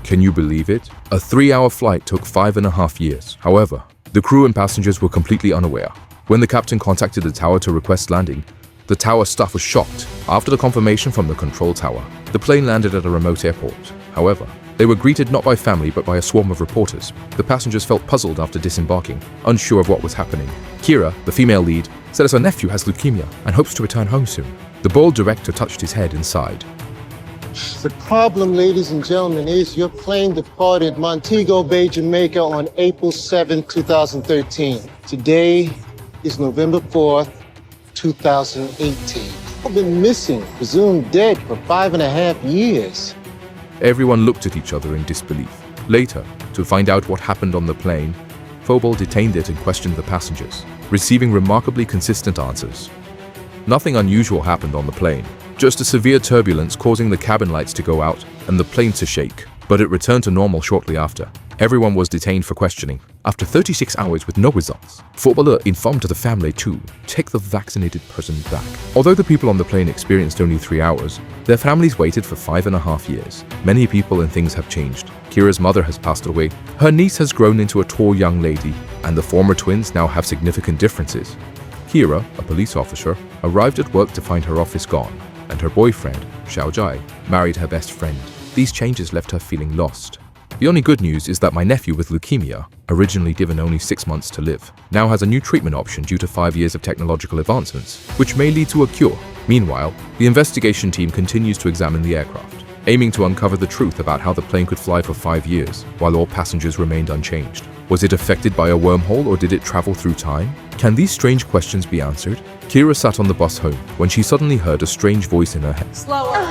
Can you believe it? A 3-hour flight took 5.5 years. However, the crew and passengers were completely unaware. When the captain contacted the tower to request landing, the tower staff was shocked. After the confirmation from the control tower, the plane landed at a remote airport. However, they were greeted not by family but by a swarm of reporters. The passengers felt puzzled after disembarking, unsure of what was happening. Kira, the female lead, said that her nephew has leukemia and hopes to return home soon. The bold director touched his head and sighed. The problem, ladies and gentlemen, is your plane departed Montego Bay, Jamaica on April 7, 2013. Today is November 4th, 2018. I've been missing, presumed dead for 5.5 years. Everyone looked at each other in disbelief. Later, to find out what happened on the plane, Phobal detained it and questioned the passengers, receiving remarkably consistent answers. Nothing unusual happened on the plane, just a severe turbulence causing the cabin lights to go out and the plane to shake, but it returned to normal shortly after. Everyone was detained for questioning. After 36 hours with no results, Phobal informed the family to take the vaccinated person back. Although the people on the plane experienced only 3 hours, their families waited for 5.5 years. Many people and things have changed. Kira's mother has passed away, her niece has grown into a tall young lady, and the former twins now have significant differences. Kira, a police officer, arrived at work to find her office gone, and her boyfriend, Xiaojai, married her best friend. These changes left her feeling lost. The only good news is that my nephew with leukemia, originally given only 6 months to live, now has a new treatment option due to 5 years of technological advancements, which may lead to a cure. Meanwhile, the investigation team continues to examine the aircraft, aiming to uncover the truth about how the plane could fly for 5 years, while all passengers remained unchanged. Was it affected by a wormhole or did it travel through time? Can these strange questions be answered? Kira sat on the bus home when she suddenly heard a strange voice in her head. Slower.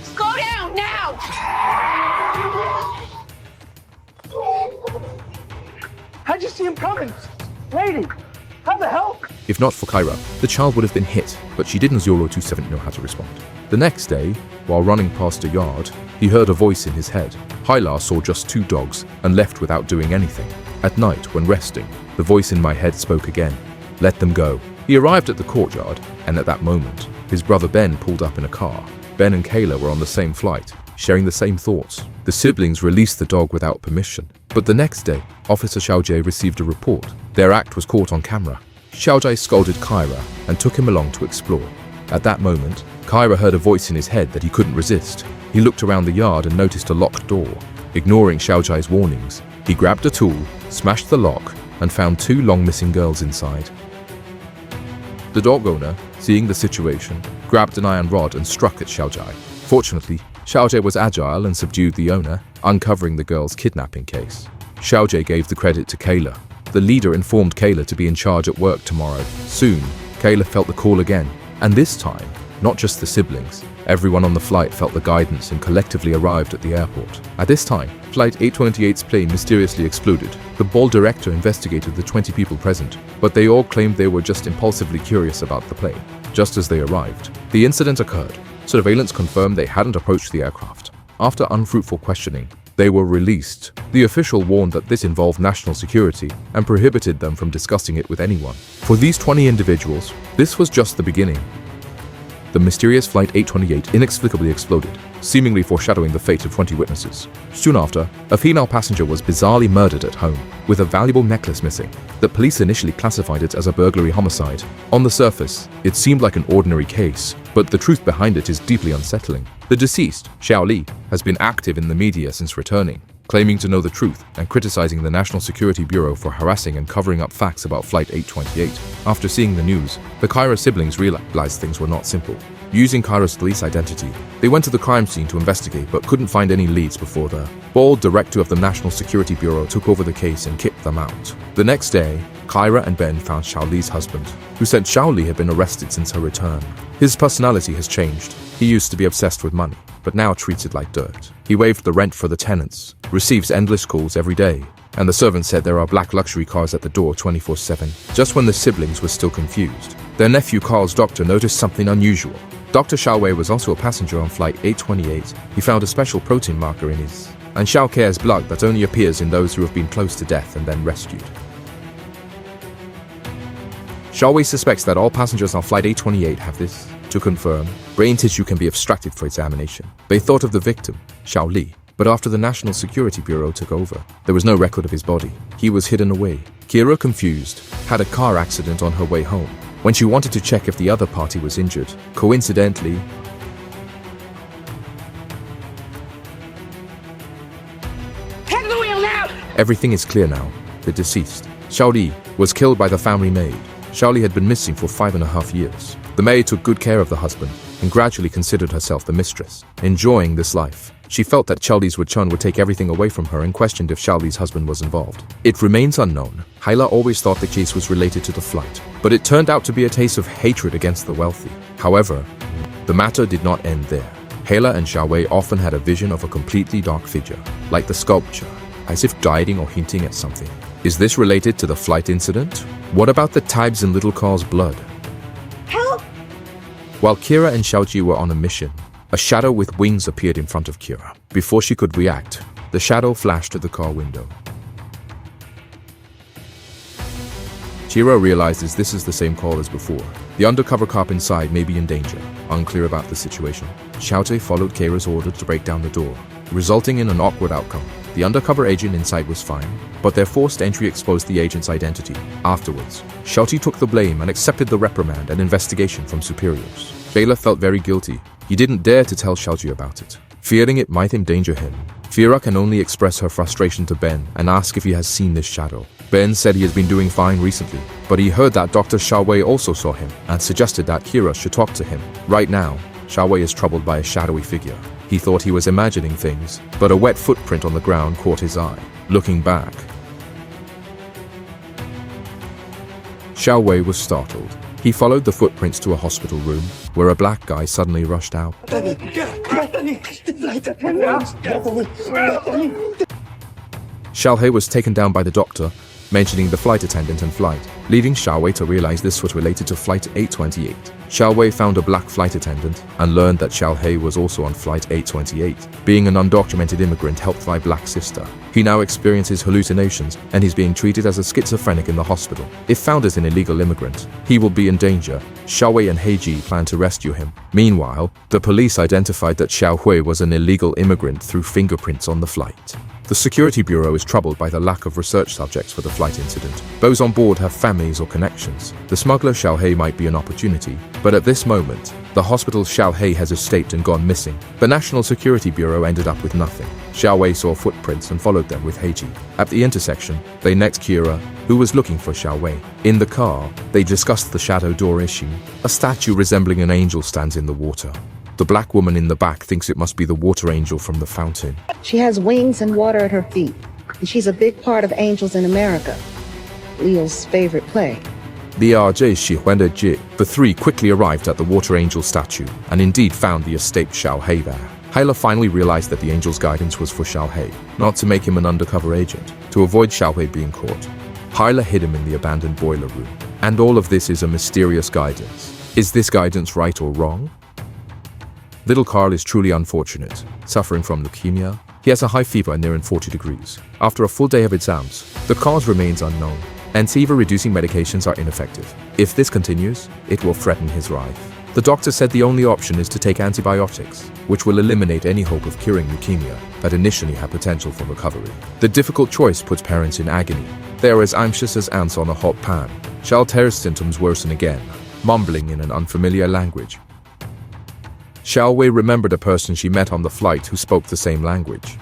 Slow down now! How'd you see him coming? Lady, how the hell? If not for Kyra, the child would have been hit, but she didn't 027 know how to respond. The next day, while running past a yard, he heard a voice in his head. Hylar saw just 2 dogs and left without doing anything. At night, when resting, the voice in my head spoke again. Let them go. He arrived at the courtyard, and at that moment, his brother Ben pulled up in a car. Ben and Kayla were on the same flight, sharing the same thoughts. The siblings released the dog without permission. But the next day, Officer Xiaojie received a report. Their act was caught on camera. Xiaojie scolded Kyra and took him along to explore. At that moment, Kyra heard a voice in his head that he couldn't resist. He looked around the yard and noticed a locked door. Ignoring Xiaojie's warnings, he grabbed a tool, smashed the lock, and found 2 long missing girls inside. The dog owner, seeing the situation, grabbed an iron rod and struck at Xiaojie. Fortunately, Xiaojie was agile and subdued the owner, uncovering the girl's kidnapping case. Xiaojie gave the credit to Kayla. The leader informed Kayla to be in charge at work tomorrow. Soon, Kayla felt the call again, and this time, not just the siblings. Everyone on the flight felt the guidance and collectively arrived at the airport. At this time, Flight 828's plane mysteriously exploded. The ball director investigated the 20 people present, but they all claimed they were just impulsively curious about the plane. Just as they arrived, the incident occurred. Surveillance confirmed they hadn't approached the aircraft. After unfruitful questioning, they were released. The official warned that this involved national security and prohibited them from discussing it with anyone. For these 20 individuals, this was just the beginning. The mysterious Flight 828 inexplicably exploded, seemingly foreshadowing the fate of 20 witnesses. Soon after, a female passenger was bizarrely murdered at home, with a valuable necklace missing. The police initially classified it as a burglary homicide. On the surface, it seemed like an ordinary case, but the truth behind it is deeply unsettling. The deceased, Xiao Li, has been active in the media since returning, claiming to know the truth and criticizing the National Security Bureau for harassing and covering up facts about Flight 828. After seeing the news, the Kyra siblings realized things were not simple. Using Kyra's police identity, they went to the crime scene to investigate but couldn't find any leads before the bold director of the National Security Bureau took over the case and kicked them out. The next day, Kyra and Ben found Xiao Li's husband, who said Xiao Li had been arrested since her return. His personality has changed. He used to be obsessed with money, but now treated like dirt. He waived the rent for the tenants, receives endless calls every day, and the servant said there are black luxury cars at the door 24/7. Just when the siblings were still confused, their nephew Carl's doctor noticed something unusual. Dr. Xiaowei was also a passenger on Flight 828. He found a special protein marker in his and Xiao Ke's blood that only appears in those who have been close to death and then rescued. Xiaowei suspects that all passengers on Flight 828 have this. To confirm, brain tissue can be abstracted for examination. They thought of the victim, Xiao Li, but after the National Security Bureau took over, there was no record of his body. He was hidden away. Kira, confused, had a car accident on her way home. When she wanted to check if the other party was injured, coincidentally, Head to the wheel now! everything is clear now. The deceased, Xiao Li, was killed by the family maid. Xiao Li had been missing for 5.5 years. The maid took good care of the husband and gradually considered herself the mistress. Enjoying this life, she felt that Xiao Li's Chun would take everything away from her and questioned if Xiao Li's husband was involved. It remains unknown. Haila always thought the case was related to the flight, but it turned out to be a case of hatred against the wealthy. However, the matter did not end there. Haila and Xiao Wei often had a vision of a completely dark figure, like the sculpture, as if guiding or hinting at something. Is this related to the flight incident? What about the Tibes in Little Carl's blood? Help! While Kira and Xiaoji were on a mission, a shadow with wings appeared in front of Kira. Before she could react, the shadow flashed at the car window. Kira realizes this is the same call as before. The undercover cop inside may be in danger. Unclear about the situation, Xiaote followed Kira's order to break down the door, resulting in an awkward outcome. The undercover agent inside was fine, but their forced entry exposed the agent's identity. Afterwards, Xiaoti took the blame and accepted the reprimand and investigation from superiors. Shayla felt very guilty. He didn't dare to tell Xiaoji about it, fearing it might endanger him. Fira can only express her frustration to Ben and ask if he has seen this shadow. Ben said he has been doing fine recently, but he heard that Dr. Xiaowei also saw him and suggested that Kira should talk to him. Right now, Xiaowei is troubled by a shadowy figure. He thought he was imagining things, but a wet footprint on the ground caught his eye. Looking back, Xiaowei was startled. He followed the footprints to a hospital room, where a black guy suddenly rushed out. Xiaohei was taken down by the doctor, mentioning the flight attendant and flight, leading Xiaowei to realize this was related to Flight 828. Xiaowei found a black flight attendant and learned that Xiaohei was also on Flight 828. Being an undocumented immigrant helped by Black Sister, he now experiences hallucinations and he's being treated as a schizophrenic in the hospital. If found as an illegal immigrant, he will be in danger. Xiaowei and Heiji plan to rescue him. Meanwhile, the police identified that Xiaohui was an illegal immigrant through fingerprints on the flight. The Security Bureau is troubled by the lack of research subjects for the flight incident. Those on board have families or connections. The smuggler Xiaohei might be an opportunity, but at this moment, the hospital Xiaohei has escaped and gone missing. The National Security Bureau ended up with nothing. Xiaowei saw footprints and followed them with Heiji. At the intersection, they met Kira, who was looking for Xiaowei. In the car, they discussed the shadow door issue. A statue resembling an angel stands in the water. The black woman in the back thinks it must be the water angel from the fountain. She has wings and water at her feet, and she's a big part of Angels in America, Leo's favorite play. The three quickly arrived at the water angel statue and indeed found the escaped Xiaohei there. Hyla finally realized that the angel's guidance was for Xiaohei, not to make him an undercover agent, to avoid Xiaohei being caught. Hyla hid him in the abandoned boiler room. And all of this is a mysterious guidance. Is this guidance right or wrong? Little Carl is truly unfortunate, suffering from leukemia. He has a high fever nearing 40 degrees. After a full day of exams, the cause remains unknown, and fever-reducing medications are ineffective. If this continues, it will threaten his life. The doctor said the only option is to take antibiotics, which will eliminate any hope of curing leukemia that initially had potential for recovery. The difficult choice puts parents in agony. They are as anxious as ants on a hot pan. Child terror symptoms worsen again, mumbling in an unfamiliar language. Xiaowei remembered a person she met on the flight who spoke the same language.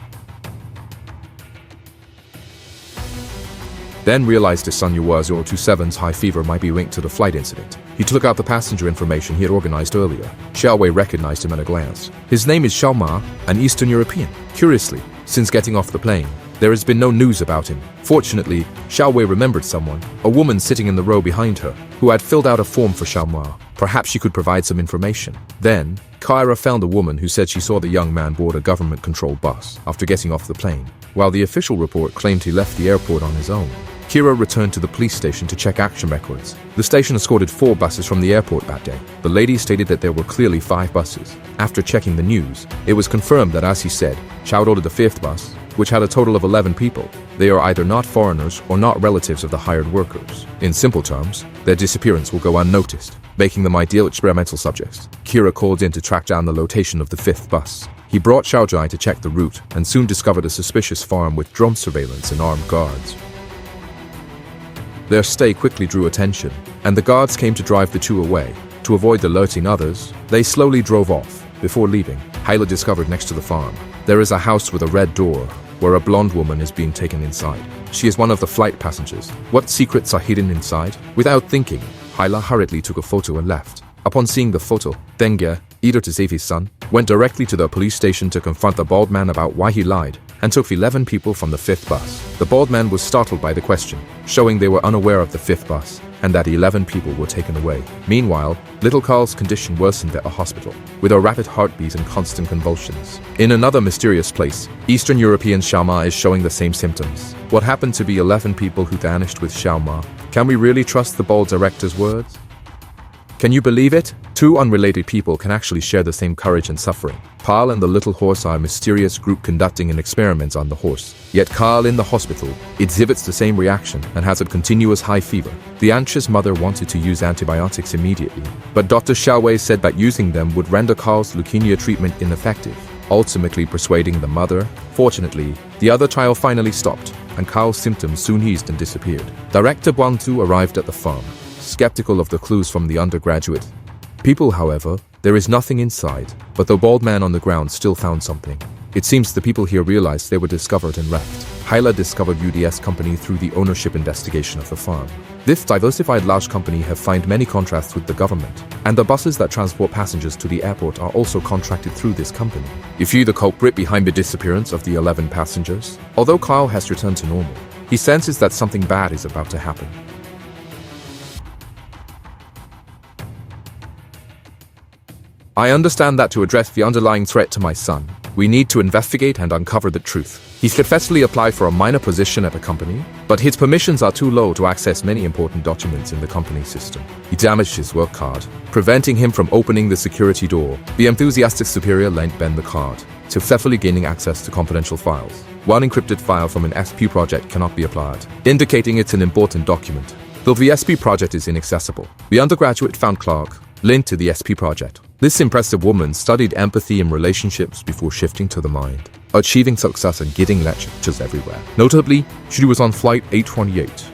Then realized his son Yuwa 027's high fever might be linked to the flight incident. He took out the passenger information he had organized earlier. Xiaowei recognized him at a glance. His name is Xiaoma, an Eastern European. Curiously, since getting off the plane, there has been no news about him. Fortunately, Xiaowei remembered someone, a woman sitting in the row behind her, who had filled out a form for Xiaoma. Perhaps she could provide some information. Then, Kyra found a woman who said she saw the young man board a government-controlled bus after getting off the plane, while the official report claimed he left the airport on his own. Kira returned to the police station to check action records. The station escorted 4 buses from the airport that day. The lady stated that there were clearly 5 buses. After checking the news, it was confirmed that, as he said, Chow ordered the 5th bus, which had a total of 11 people. They are either not foreigners or not relatives of the hired workers. In simple terms, their disappearance will go unnoticed, making them ideal experimental subjects. Kira called in to track down the location of the 5th bus. He brought Xiaojai to check the route and soon discovered a suspicious farm with drone surveillance and armed guards. Their stay quickly drew attention, and the guards came to drive the two away. To avoid alerting others, they slowly drove off. Before leaving, Hyla discovered next to the farm, there is a house with a red door where a blonde woman is being taken inside. She is one of the flight passengers. What secrets are hidden inside? Without thinking, Hyla hurriedly took a photo and left. Upon seeing the photo, Dengge, eager to save his son, went directly to the police station to confront the bald man about why he lied and took 11 people from the 5th bus. The bald man was startled by the question, showing they were unaware of the 5th bus and that 11 people were taken away. Meanwhile, little Carl's condition worsened at a hospital, with a rapid heartbeat and constant convulsions. In another mysterious place, Eastern European Xiaoma is showing the same symptoms. What happened to be 11 people who vanished with Xiaoma? Can we really trust the bald director's words? Can you believe it? Two unrelated people can actually share the same courage and suffering. Carl and the little horse are a mysterious group conducting an experiment on the horse. Yet Carl in the hospital exhibits the same reaction and has a continuous high fever. The anxious mother wanted to use antibiotics immediately, but Dr. Xiaowei said that using them would render Carl's leukemia treatment ineffective, ultimately persuading the mother. Fortunately, the other child finally stopped, and Carl's symptoms soon eased and disappeared. Director Guangtu arrived at the farm, skeptical of the clues from the undergraduate. People, however, there is nothing inside, but the bald man on the ground still found something. It seems the people here realized they were discovered and left. Hyla discovered UDS company through the ownership investigation of the farm. This diversified large company have signed many contracts with the government, and the buses that transport passengers to the airport are also contracted through this company. Is he the culprit behind the disappearance of the 11 passengers? Although Carl has returned to normal, he senses that something bad is about to happen. I understand that to address the underlying threat to my son, we need to investigate and uncover the truth. He successfully applied for a minor position at a company, but his permissions are too low to access many important documents in the company system. He damaged his work card, preventing him from opening the security door. The enthusiastic superior lent Ben the card, successfully gaining access to confidential files. One encrypted file from an SP project cannot be applied, indicating it's an important document. Though the SP project is inaccessible, the undergraduate found Clark, linked to the SP project. This impressive woman studied empathy and relationships before shifting to the mind, achieving success and getting lectures everywhere. Notably, she was on flight 828.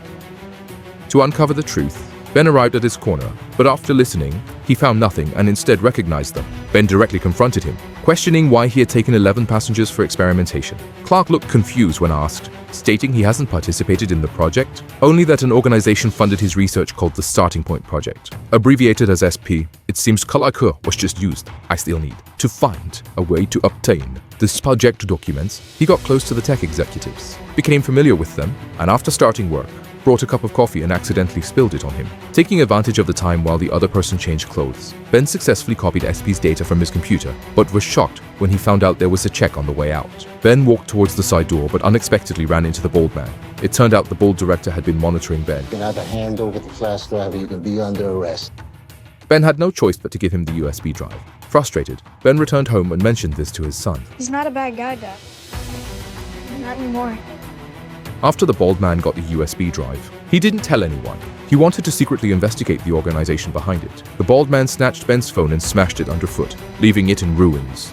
To uncover the truth, Ben arrived at his corner, but after listening, he found nothing and instead recognized them. Ben directly confronted him, questioning why he had taken 11 passengers for experimentation. Clark looked confused when asked, stating he hasn't participated in the project, only that an organization funded his research called the Starting Point Project. Abbreviated as SP, it seems Clark was just used, I still need, to find a way to obtain this project documents. He got close to the tech executives, became familiar with them, and after starting work, brought a cup of coffee and accidentally spilled it on him. Taking advantage of the time while the other person changed clothes, Ben successfully copied SP's data from his computer, but was shocked when he found out there was a check on the way out. Ben walked towards the side door but unexpectedly ran into the bald man. It turned out the bald director had been monitoring Ben. You can either hand over the flash drive or you can be under arrest. Ben had no choice but to give him the USB drive. Frustrated, Ben returned home and mentioned this to his son. He's not a bad guy, Dad. Not anymore. After the bald man got the USB drive, he didn't tell anyone. He wanted to secretly investigate the organization behind it. The bald man snatched Ben's phone and smashed it underfoot, leaving it in ruins.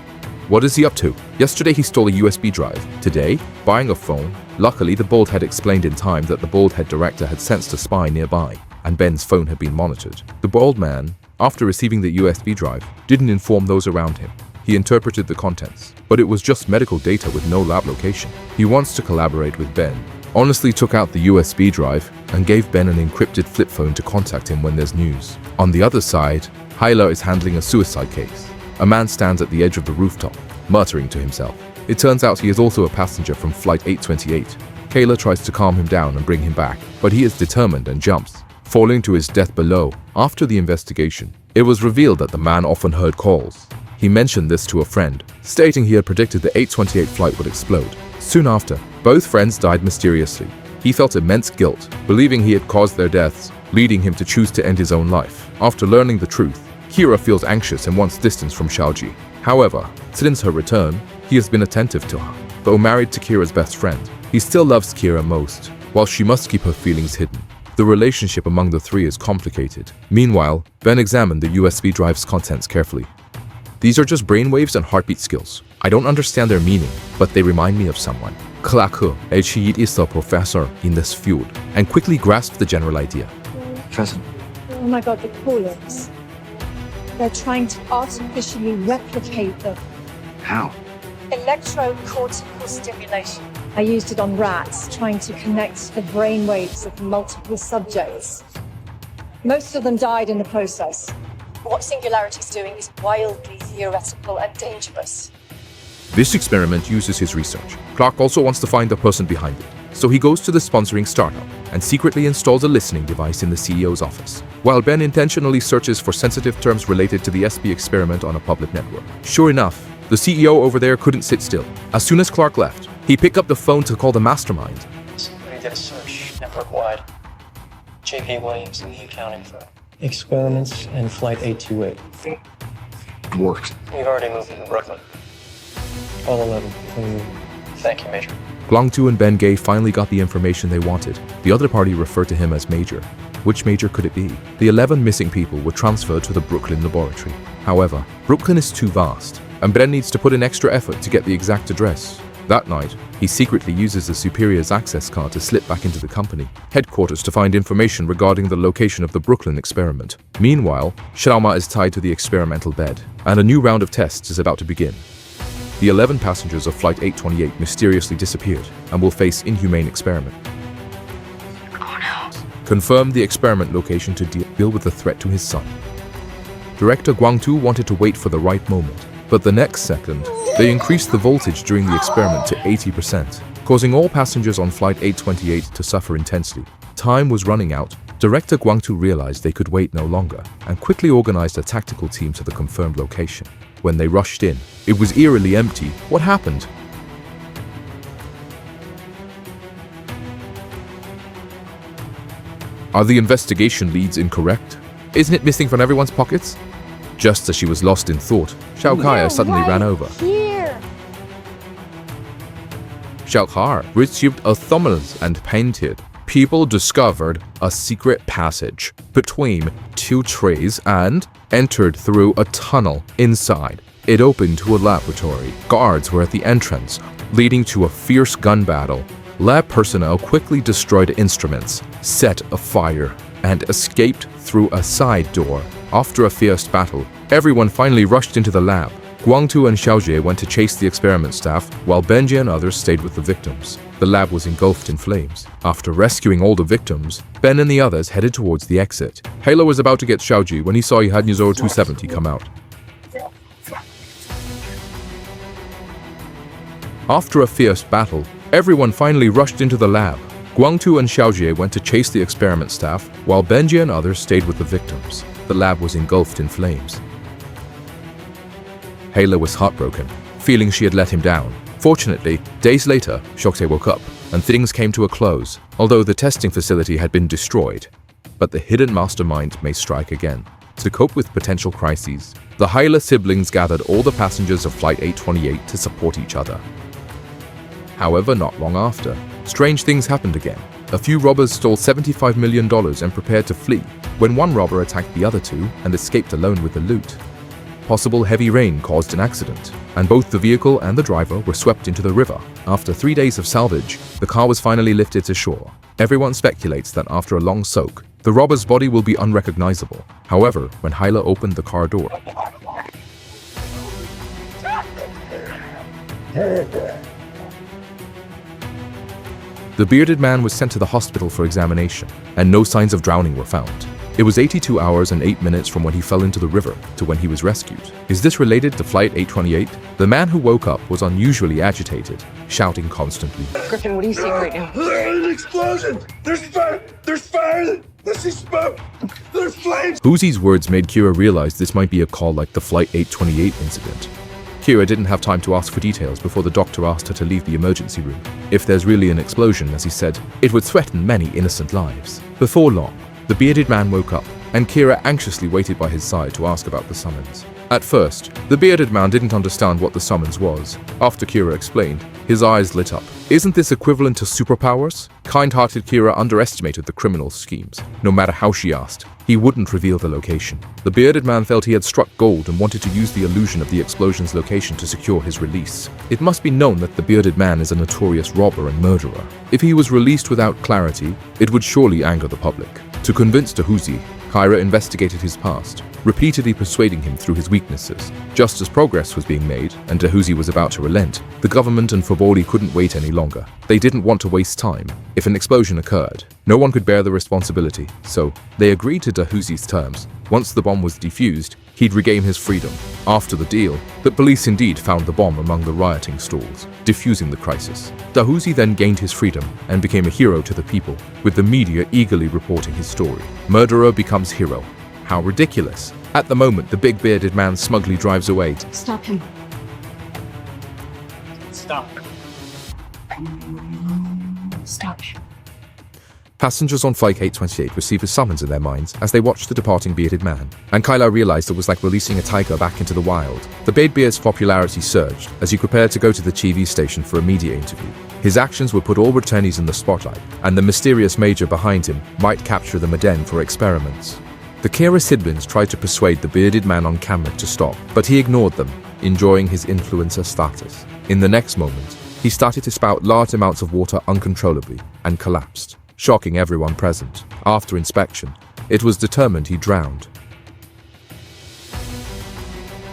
What is he up to? Yesterday he stole a USB drive. Today, buying a phone. Luckily, the bald head explained in time that the bald head director had sensed a spy nearby, and Ben's phone had been monitored. The bald man, after receiving the USB drive, didn't inform those around him. He interpreted the contents, but it was just medical data with no lab location. He wants to collaborate with Ben. Honestly took out the USB drive and gave Ben an encrypted flip phone to contact him when there's news. On the other side, Hyla is handling a suicide case. A man stands at the edge of the rooftop, muttering to himself. It turns out he is also a passenger from flight 828. Kayla tries to calm him down and bring him back, but he is determined and jumps, falling to his death below. After the investigation, it was revealed that the man often heard calls. He mentioned this to a friend, stating he had predicted the 828 flight would explode. Soon after, both friends died mysteriously. He felt immense guilt, believing he had caused their deaths, leading him to choose to end his own life. After learning the truth, Kira feels anxious and wants distance from Xiaoji. However, since her return, he has been attentive to her. Though married to Kira's best friend, he still loves Kira most, while she must keep her feelings hidden. The relationship among the three is complicated. Meanwhile, Ben examined the USB drive's contents carefully. These are just brainwaves and heartbeat skills. I don't understand their meaning, but they remind me of someone. Clark, he is a professor in this field, and quickly grasped the general idea. Present. Oh my god, the coolers. They're trying to artificially replicate them. How? Electrocortical stimulation. I used it on rats, trying to connect the brainwaves of multiple subjects. Most of them died in the process. What Singularity's doing is wildly theoretical and dangerous. This experiment uses his research. Clark also wants to find the person behind it, so he goes to the sponsoring startup and secretly installs a listening device in the CEO's office, while Ben intentionally searches for sensitive terms related to the SB experiment on a public network. Sure enough, the CEO over there couldn't sit still. As soon as Clark left, he picked up the phone to call the mastermind. We did a search network-wide. J.P. Williams in the accounting firm. Experiments and Flight 828. Worked. We've already moved to Brooklyn. All 11. Thank you, Major. Guangtu and Ben Gay finally got the information they wanted. The other party referred to him as Major. Which Major could it be? The 11 missing people were transferred to the Brooklyn laboratory. However, Brooklyn is too vast, and Ben needs to put in extra effort to get the exact address. That night, he secretly uses the Superior's access card to slip back into the company headquarters to find information regarding the location of the Brooklyn experiment. Meanwhile, Xiaoma is tied to the experimental bed, and a new round of tests is about to begin. The 11 passengers of Flight 828 mysteriously disappeared and will face inhumane experiment. Confirm the experiment location to deal with the threat to his son. Director Guangtu wanted to wait for the right moment, but the next second, they increased the voltage during the experiment to 80%, causing all passengers on Flight 828 to suffer intensely. Time was running out. Director Guangtu realized they could wait no longer and quickly organized a tactical team to the confirmed location. When they rushed in, it was eerily empty. What happened? Are the investigation leads incorrect? Isn't it missing from everyone's pockets? Just as she was lost in thought, Xiao Kaya suddenly ran over. Here! Xiao Kaya received a summons and painted. People discovered a secret passage between two trees and entered through a tunnel inside. It opened to a laboratory. Guards were at the entrance, leading to a fierce gun battle. Lab personnel quickly destroyed instruments, set a fire, and escaped through a side door. After a fierce battle, everyone finally rushed into the lab. Guangtu and Xiaojie went to chase the experiment staff, while Benji and others stayed with the victims. The lab was engulfed in flames. After rescuing all the victims, Ben and the others headed towards the exit. Halo was about to get Xiaoji when he saw he had Nizoro 270 come out. After a fierce battle, everyone finally rushed into the lab. Guangtu and Xiaojie went to chase the experiment staff, while Benji and others stayed with the victims. The lab was engulfed in flames. Halo was heartbroken, feeling she had let him down. Fortunately, days later, Shoktae woke up, and things came to a close, although the testing facility had been destroyed. But the hidden mastermind may strike again. To cope with potential crises, the Hyla siblings gathered all the passengers of Flight 828 to support each other. However, not long after, strange things happened again. A few robbers stole $75 million and prepared to flee, when one robber attacked the other two and escaped alone with the loot. Possible heavy rain caused an accident, and both the vehicle and the driver were swept into the river. After 3 days of salvage, the car was finally lifted to shore. Everyone speculates that after a long soak, the robber's body will be unrecognizable. However, when Hyla opened the car door, the bearded man was sent to the hospital for examination, and no signs of drowning were found. It was 82 hours and 8 minutes from when he fell into the river to when he was rescued. Is this related to Flight 828? The man who woke up was unusually agitated, shouting constantly. Griffin, what are you seeing right now? An explosion! There's fire! There's fire! There's smoke! There's flames! Uzi's words made Kira realize this might be a call like the Flight 828 incident. Kira didn't have time to ask for details before the doctor asked her to leave the emergency room. If there's really an explosion, as he said, it would threaten many innocent lives. Before long, the bearded man woke up, and Kira anxiously waited by his side to ask about the summons. At first, the bearded man didn't understand what the summons was. After Kira explained, his eyes lit up. Isn't this equivalent to superpowers? Kind-hearted Kira underestimated the criminal's schemes. No matter how she asked, he wouldn't reveal the location. The bearded man felt he had struck gold and wanted to use the illusion of the explosion's location to secure his release. It must be known that the bearded man is a notorious robber and murderer. If he was released without clarity, it would surely anger the public. To convince Dahuzi, Kira investigated his past, repeatedly persuading him through his weaknesses. Just as progress was being made and Dahuzi was about to relent, the government and Foboli couldn't wait any longer. They didn't want to waste time. If an explosion occurred, no one could bear the responsibility, so they agreed to Dahuzi's terms. Once the bomb was defused, he'd regain his freedom. After the deal, the police indeed found the bomb among the rioting stalls, diffusing the crisis. Dahuzi then gained his freedom and became a hero to the people, with the media eagerly reporting his story. Murderer becomes hero. How ridiculous. At the moment, the big bearded man smugly drives away. Stop him. Stop. Stop him. Passengers on Flight 828 received a summons in their minds as they watched the departing bearded man, and Kyla realized it was like releasing a tiger back into the wild. The Beard's popularity surged as he prepared to go to the TV station for a media interview. His actions would put all returnees in the spotlight, and the mysterious major behind him might capture them again for experiments. The Kira siblings tried to persuade the bearded man on camera to stop, but he ignored them, enjoying his influencer status. In the next moment, he started to spout large amounts of water uncontrollably and collapsed, shocking everyone present. After inspection, it was determined he drowned.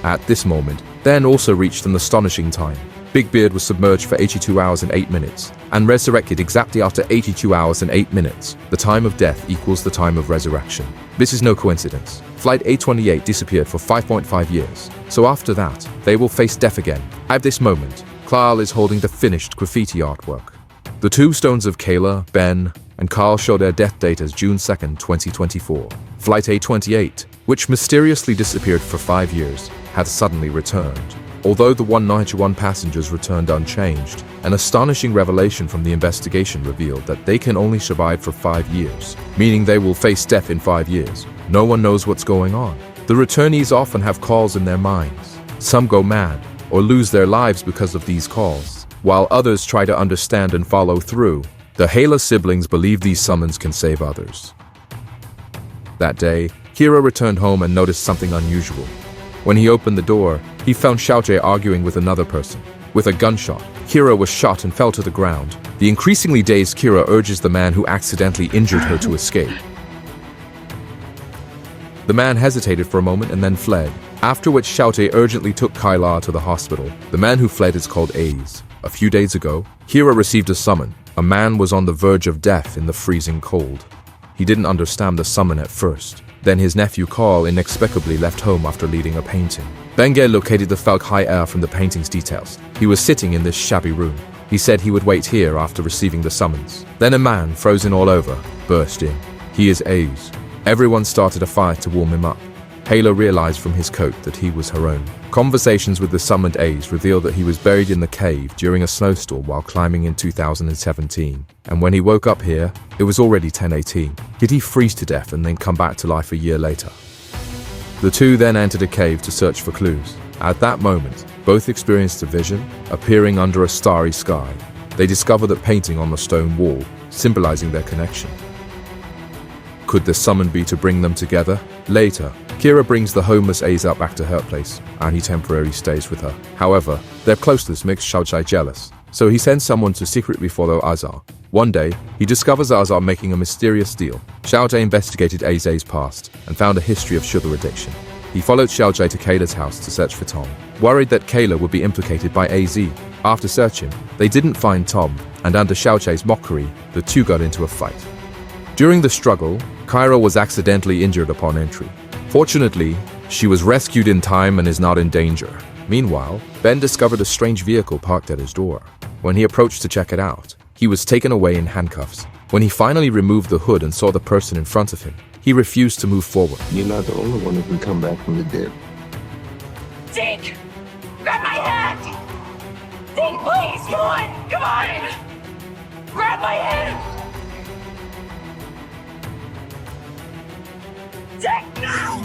At this moment, then also reached an astonishing time. Big Beard was submerged for 82 hours and 8 minutes, and resurrected exactly after 82 hours and 8 minutes. The time of death equals the time of resurrection. This is no coincidence. Flight 828 disappeared for 5.5 years, so after that, they will face death again. At this moment, Carl is holding the finished graffiti artwork. The tombstones of Kayla, Ben, and Carl show their death date as June 2nd, 2024. Flight 828, which mysteriously disappeared for 5 years, had suddenly returned. Although the 191 passengers returned unchanged, an astonishing revelation from the investigation revealed that they can only survive for 5 years, meaning they will face death in 5 years. No one knows what's going on. The returnees often have calls in their minds. Some go mad or lose their lives because of these calls, while others try to understand and follow through. The Hala siblings believe these summons can save others. That day, Kira returned home and noticed something unusual. When he opened the door, he found Xiaojie arguing with another person. With a gunshot, Kira was shot and fell to the ground. The increasingly dazed Kira urges the man who accidentally injured her to escape. The man hesitated for a moment and then fled, after which Xiaojie urgently took Kyla to the hospital. The man who fled is called Aze. A few days ago, Kira received a summon. A man was on the verge of death in the freezing cold. He didn't understand the summon at first. Then his nephew Carl inexplicably left home after leading a painting. Benge located the Falk High Air from the painting's details. He was sitting in this shabby room. He said he would wait here after receiving the summons. Then a man, frozen all over, burst in. He is Aze. Everyone started a fire to warm him up. Halo realized from his coat that he was her own. Conversations with the summoned Aze revealed that he was buried in the cave during a snowstorm while climbing in 2017. And when he woke up here, it was already 10:18. Did he freeze to death and then come back to life a year later? The two then entered a cave to search for clues. At that moment, both experienced a vision, appearing under a starry sky. They discovered a painting on the stone wall, symbolizing their connection. Could the summon be to bring them together? Later, Kira brings the homeless Aze out back to her place, and he temporarily stays with her. However, their closeness makes Xiaojie jealous, so he sends someone to secretly follow Azar. One day, he discovers Azar making a mysterious deal. Xiaojie investigated Aze's past and found a history of sugar addiction. He followed Xiaojie to Kayla's house to search for Tom, worried that Kayla would be implicated by AZ. After searching, they didn't find Tom, and under Xiaojie's mockery, the two got into a fight. During the struggle, Kyra was accidentally injured upon entry. Fortunately, she was rescued in time and is not in danger. Meanwhile, Ben discovered a strange vehicle parked at his door. When he approached to check it out, he was taken away in handcuffs. When he finally removed the hood and saw the person in front of him, he refused to move forward. You're not the only one who can come back from the dead. Deke! Grab my hand! Deke, please! Come on! Come on! Grab my hand! Deke, no!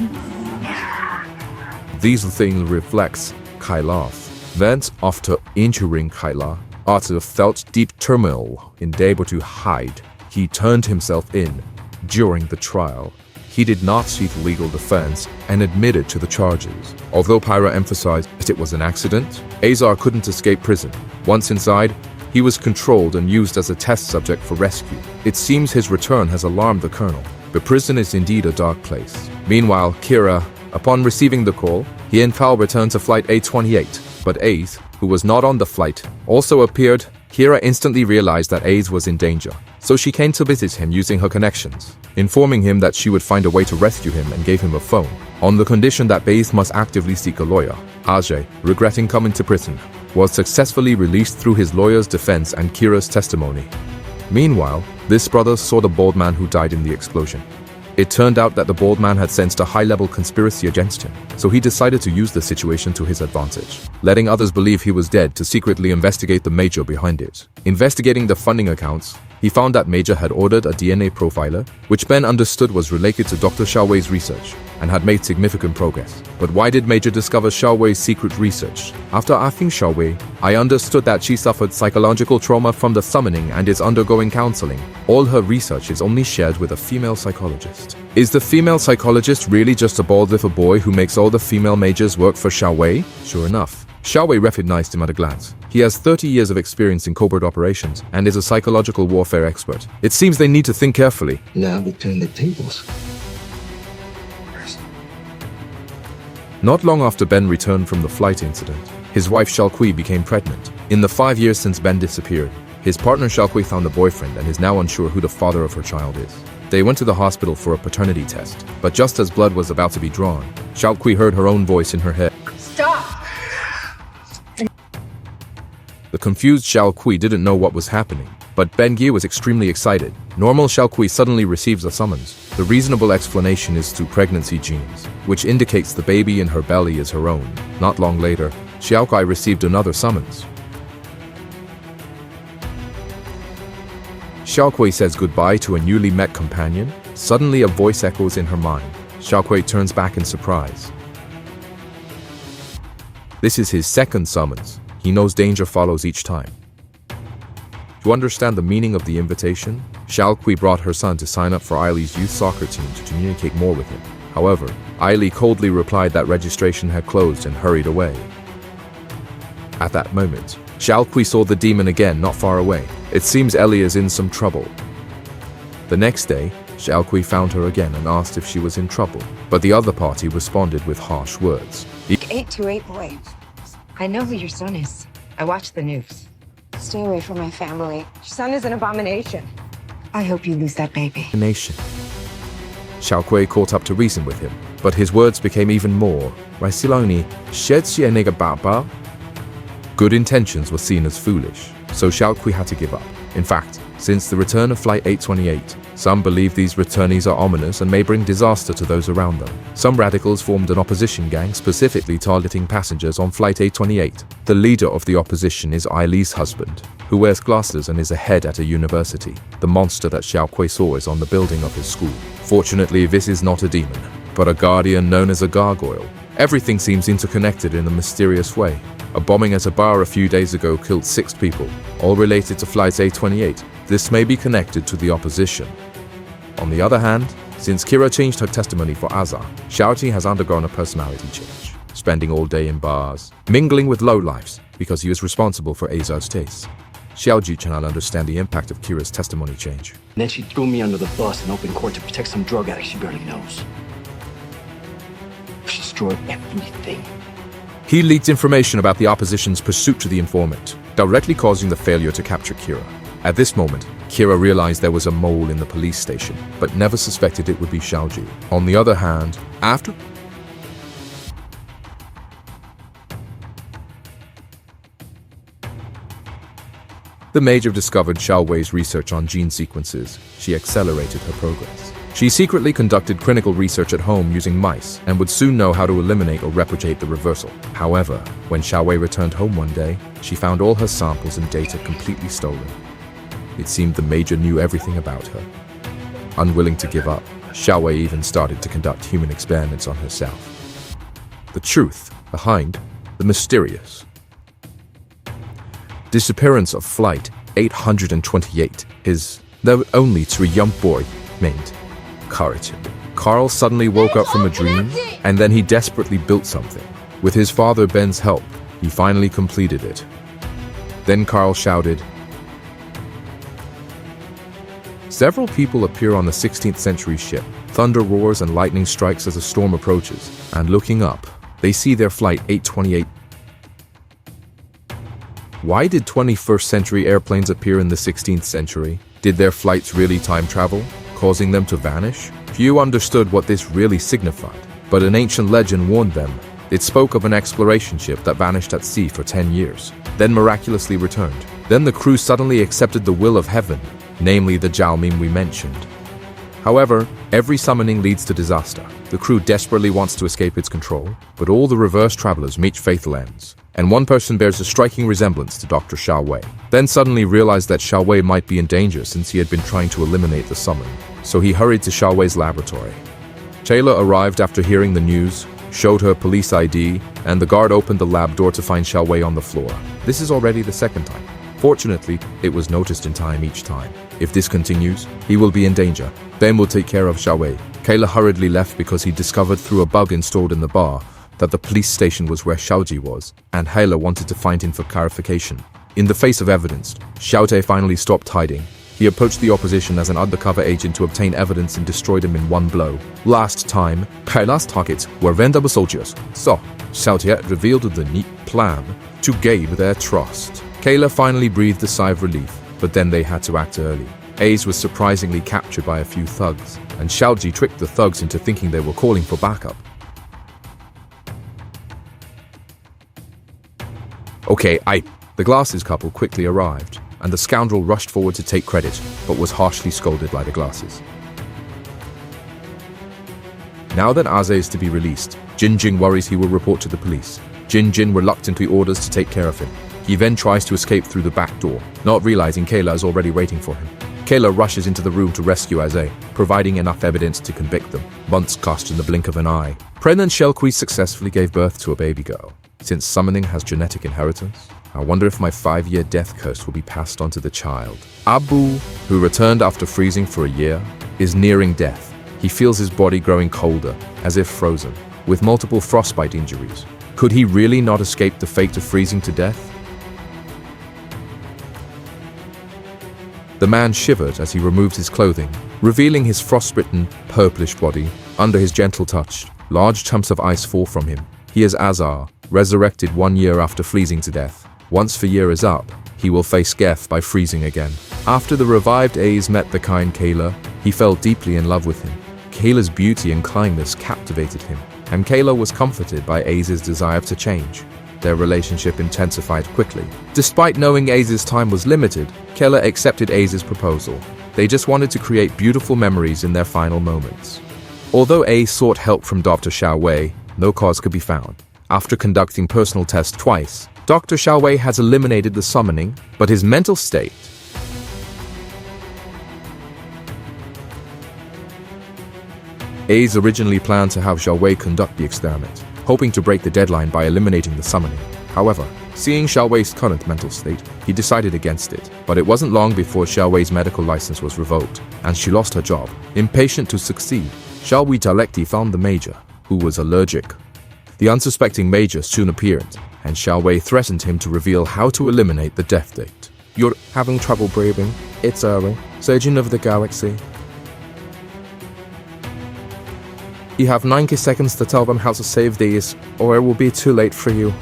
These things reflects Kaila's. Then, after injuring Kaila, Arthur felt deep turmoil, unable to hide. He turned himself in. During the trial, he did not seek legal defense and admitted to the charges. Although Pyra emphasized that it was an accident, Azar couldn't escape prison. Once inside, he was controlled and used as a test subject for rescue. It seems his return has alarmed the colonel. The prison is indeed a dark place. Meanwhile, Kira, upon receiving the call, he and Pal returned to Flight A28, but Ace, who was not on the flight, also appeared. Kira instantly realized that Ace was in danger, so she came to visit him using her connections, informing him that she would find a way to rescue him and gave him a phone, on the condition that Ace must actively seek a lawyer. Ajay, regretting coming to prison, was successfully released through his lawyer's defense and Kira's testimony. Meanwhile, this brother saw the bald man who died in the explosion. It turned out that the bald man had sensed a high-level conspiracy against him, so he decided to use the situation to his advantage, letting others believe he was dead to secretly investigate the Major behind it. Investigating the funding accounts, he found that Major had ordered a DNA profiler, which Ben understood was related to Dr. Xiaowei's research, and had made significant progress. But why did Major discover Xiaowei's secret research? After asking Xiaowei, I understood that she suffered psychological trauma from the summoning and is undergoing counseling. All her research is only shared with a female psychologist. Is the female psychologist really just a bald little boy who makes all the female majors work for Xiaowei? Sure enough, Xiaowei recognized him at a glance. He has 30 years of experience in covert operations and is a psychological warfare expert. It seems they need to think carefully. Now we turn the tables. Not long after Ben returned from the flight incident, his wife Xiaokui became pregnant. In the 5 years since Ben disappeared, his partner Xiaokui found a boyfriend and is now unsure who the father of her child is. They went to the hospital for a paternity test, but just as blood was about to be drawn, Xiaokui heard her own voice in her head. Stop! The confused Xiaokui didn't know what was happening, but Ben Gi was extremely excited. Normal Xiaokui suddenly receives a summons. The reasonable explanation is through pregnancy genes, which indicates the baby in her belly is her own. Not long later, Xiaokui received another summons. Xiaokui says goodbye to a newly met companion. Suddenly a voice echoes in her mind. Xiaokui turns back in surprise. This is his second summons. He knows danger follows each time. To understand the meaning of the invitation, Xiaokui brought her son to sign up for Eileen's youth soccer team to communicate more with him. However, Eileen coldly replied that registration had closed and hurried away. At that moment, Xiaokui saw the demon again not far away. It seems Ellie is in some trouble. The next day, Xiaokui found her again and asked if she was in trouble, but the other party responded with harsh words. 828 boy. I know who your son is. I watch the news. Stay away from my family. Your son is an abomination. I hope you lose that baby. Nation. Xiaokui caught up to reason with him, but his words became even more. Good intentions were seen as foolish, so Xiaokui had to give up. In fact, since the return of Flight 828, some believe these returnees are ominous and may bring disaster to those around them. Some radicals formed an opposition gang specifically targeting passengers on Flight 828. The leader of the opposition is Eileen's husband, who wears glasses and is a head at a university. The monster that Xiaokui saw is on the building of his school. Fortunately, this is not a demon, but a guardian known as a gargoyle. Everything seems interconnected in a mysterious way. A bombing at a bar a few days ago killed 6 people, all related to Flight 828. This may be connected to the opposition. On the other hand, since Kira changed her testimony for Azar, Xiaoji has undergone a personality change, spending all day in bars, mingling with lowlifes because he is responsible for Azar's tastes. Xiaoji cannot understand the impact of Kira's testimony change. Then she threw me under the bus in open court to protect some drug addict she barely knows. She destroyed everything. He leaked information about the opposition's pursuit to the informant, directly causing the failure to capture Kira. At this moment, Kira realized there was a mole in the police station, but never suspected it would be Xiaoji. On the other hand, after the Major discovered Xiaowei's research on gene sequences, she accelerated her progress. She secretly conducted clinical research at home using mice and would soon know how to eliminate or replicate the reversal. However, when Xiaowei returned home one day, she found all her samples and data completely stolen. It seemed the Major knew everything about her. Unwilling to give up, Xiaowei even started to conduct human experiments on herself. the truth behind the mysterious disappearance of Flight 828 is known only to a young boy named Carl. Carl suddenly woke up from a dream, and then he desperately built something. With his father Ben's help, he finally completed it. Then Carl shouted. Several people appear on the 16th century ship. Thunder roars and lightning strikes as a storm approaches, and looking up, they see their Flight 828. Why did 21st century airplanes appear in the 16th century? Did their flights really time travel, causing them to vanish? Few understood what this really signified, but an ancient legend warned them. It spoke of an exploration ship that vanished at sea for 10 years, then miraculously returned. Then the crew suddenly accepted the will of heaven, namely the Jalmim we mentioned. However, every summoning leads to disaster. The crew desperately wants to escape its control, but all the reverse travelers meet fatal ends, and one person bears a striking resemblance to Dr. Xiaowei. Then suddenly realized that Xiaowei might be in danger since he had been trying to eliminate the summon, so he hurried to Xiaowei's laboratory. Taylor arrived after hearing the news, showed her police ID, and the guard opened the lab door to find Xiaowei on the floor. This is already the second time. Fortunately, it was noticed in time each time. If this continues, he will be in danger. Ben will take care of Xiaowei. Kayla hurriedly left because he discovered through a bug installed in the bar that the police station was where Xiaoji was, and Hayla wanted to find him for clarification. In the face of evidence, Xiaote finally stopped hiding. He approached the opposition as an undercover agent to obtain evidence and destroyed him in one blow. Last time, Kayla's targets were Vendaber soldiers, so Xiaote revealed the neat plan to gain their trust. Kayla finally breathed a sigh of relief, but then they had to act early. Ace was surprisingly captured by a few thugs, and Xiaoji tricked the thugs into thinking they were calling for backup. The glasses couple quickly arrived, and the scoundrel rushed forward to take credit, but was harshly scolded by the glasses. Now that Aze is to be released, Jin worries he will report to the police. Jin reluctantly orders to take care of him. He then tries to escape through the back door, not realizing Kayla is already waiting for him. Kayla rushes into the room to rescue Aze, providing enough evidence to convict them. Months passed in the blink of an eye. Pren and Shelquist successfully gave birth to a baby girl. Since summoning has genetic inheritance, I wonder if my 5-year death curse will be passed on to the child. Abu, who returned after freezing for a year, is nearing death. He feels his body growing colder, as if frozen, with multiple frostbite injuries. Could he really not escape the fate of freezing to death? The man shivered as he removed his clothing, revealing his frostbitten, purplish body. Under his gentle touch, large chunks of ice fall from him. He is Azar, resurrected 1 year after freezing to death. Once the year is up, he will face death by freezing again. After the revived Ace met the kind Kayla, he fell deeply in love with him. Kayla's beauty and kindness captivated him, and Kayla was comforted by Ace's desire to change. Their relationship intensified quickly. Despite knowing Ace's time was limited, Kayla accepted Ace's proposal. They just wanted to create beautiful memories in their final moments. Although Ace sought help from Dr. Xiaowei, no cause could be found. After conducting personal tests twice, Dr. Xiaowei has eliminated the summoning, but his mental state. Ace originally planned to have Xiaowei conduct the experiment, hoping to break the deadline by eliminating the summoning. However, seeing Xiaowei's current mental state, he decided against it. But it wasn't long before Xiaowei's medical license was revoked, and she lost her job. Impatient to succeed, Xiaowei directly found the major, who was allergic. The unsuspecting major soon appeared, and Xiaowei threatened him to reveal how to eliminate the death date. You're having trouble breathing. It's early. Surgeon of the galaxy. You have 90 seconds to tell them how to save these, or it will be too late for you.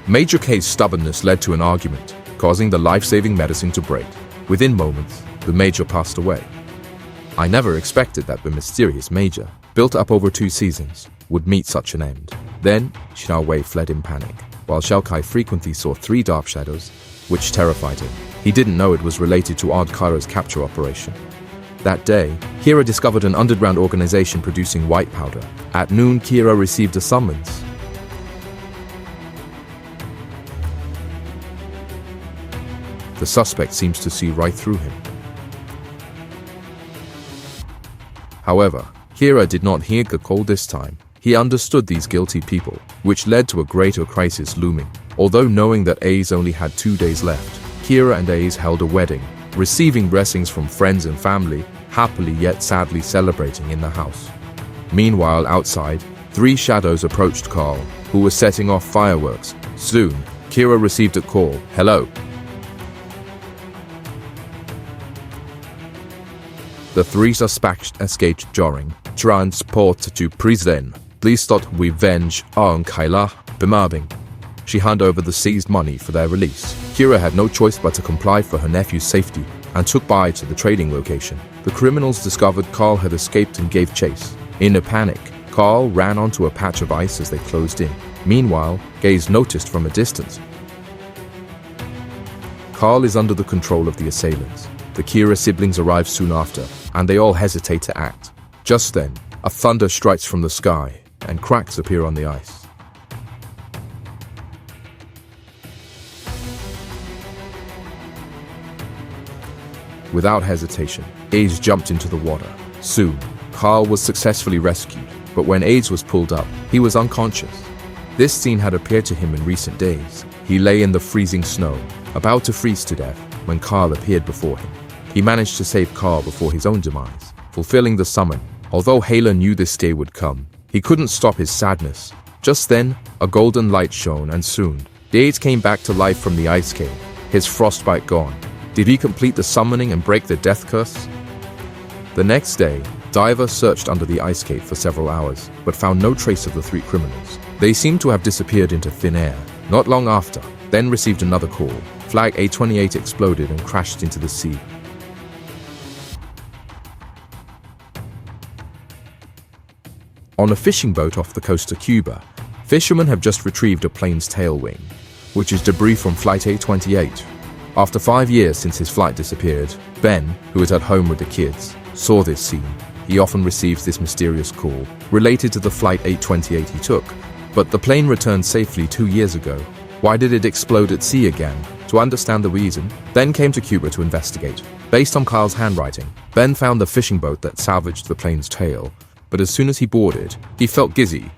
Major K's stubbornness led to an argument, causing the life-saving medicine to break. Within moments, the major passed away. I never expected that the mysterious major, built up over 2 seasons, would meet such an end. Then, Xiaowei fled in panic, while Xiaokai frequently saw 3 dark shadows, which terrified him. He didn't know it was related to Ard Kara's capture operation. That day, Kira discovered an underground organization producing white powder. At noon, Kira received a summons. The suspect seems to see right through him. However, Kira did not hear the call this time. He understood these guilty people, which led to a greater crisis looming. Although knowing that Ace only had 2 days left, Kira and Ace held a wedding, receiving blessings from friends and family, happily yet sadly celebrating in the house. Meanwhile, outside, 3 shadows approached Carl, who was setting off fireworks. Soon, Kira received a call. Hello. The 3 suspects escaped during transport to prison. Please stop revenge on Kyla Bemarbing. She handed over the seized money for their release. Kira had no choice but to comply for her nephew's safety and took Bai to the trading location. The criminals discovered Carl had escaped and gave chase. In a panic, Carl ran onto a patch of ice as they closed in. Meanwhile, Gaze noticed from a distance. Carl is under the control of the assailants. The Kira siblings arrive soon after, and they all hesitate to act. Just then, a thunder strikes from the sky, and cracks appear on the ice. Without hesitation, Ace jumped into the water. Soon, Carl was successfully rescued, but when Ace was pulled up, he was unconscious. This scene had appeared to him in recent days. He lay in the freezing snow, about to freeze to death, when Carl appeared before him. He managed to save Carl before his own demise, fulfilling the summon. Although Hela knew this day would come, he couldn't stop his sadness. Just then, a golden light shone, and soon, Ace came back to life from the ice cave, his frostbite gone. Did he complete the summoning and break the death curse? The next day, Diver searched under the ice cave for several hours, but found no trace of the 3 criminals. They seemed to have disappeared into thin air. Not long after, then received another call. Flag A28 exploded and crashed into the sea. On a fishing boat off the coast of Cuba, fishermen have just retrieved a plane's tail wing, which is debris from Flight A28. After 5 years since his flight disappeared, Ben, who is at home with the kids, saw this scene. He often receives this mysterious call, related to the Flight 828 he took, but the plane returned safely 2 years ago. Why did it explode at sea again? To understand the reason, Ben came to Cuba to investigate. Based on Carl's handwriting, Ben found the fishing boat that salvaged the plane's tail, but as soon as he boarded, he felt gizzy.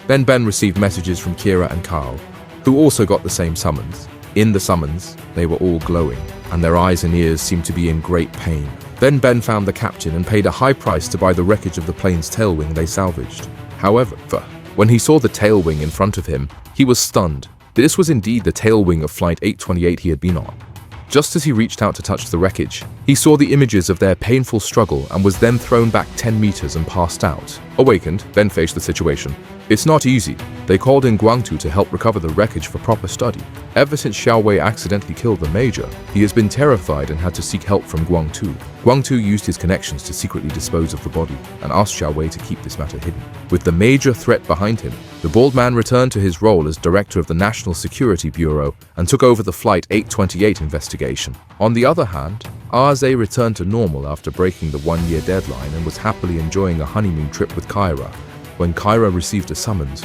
Then Ben received messages from Kira and Carl, who also got the same summons. In the summons, they were all glowing, and their eyes and ears seemed to be in great pain. Then Ben found the captain and paid a high price to buy the wreckage of the plane's tail wing they salvaged. However, when he saw the tail wing in front of him, he was stunned. This was indeed the tail wing of Flight 828 he had been on. Just as he reached out to touch the wreckage, he saw the images of their painful struggle and was then thrown back 10 meters and passed out. Awakened, Ben faced the situation. It's not easy. They called in Guangtu to help recover the wreckage for proper study. Ever since Xiao Wei accidentally killed the Major, he has been terrified and had to seek help from Guangtu. Guangtu used his connections to secretly dispose of the body and asked Xiao Wei to keep this matter hidden. With the Major threat behind him, the bald man returned to his role as director of the National Security Bureau and took over the Flight 828 investigation. On the other hand, Arze returned to normal after breaking the 1-year deadline and was happily enjoying a honeymoon trip with Kyra, when Kyra received a summons.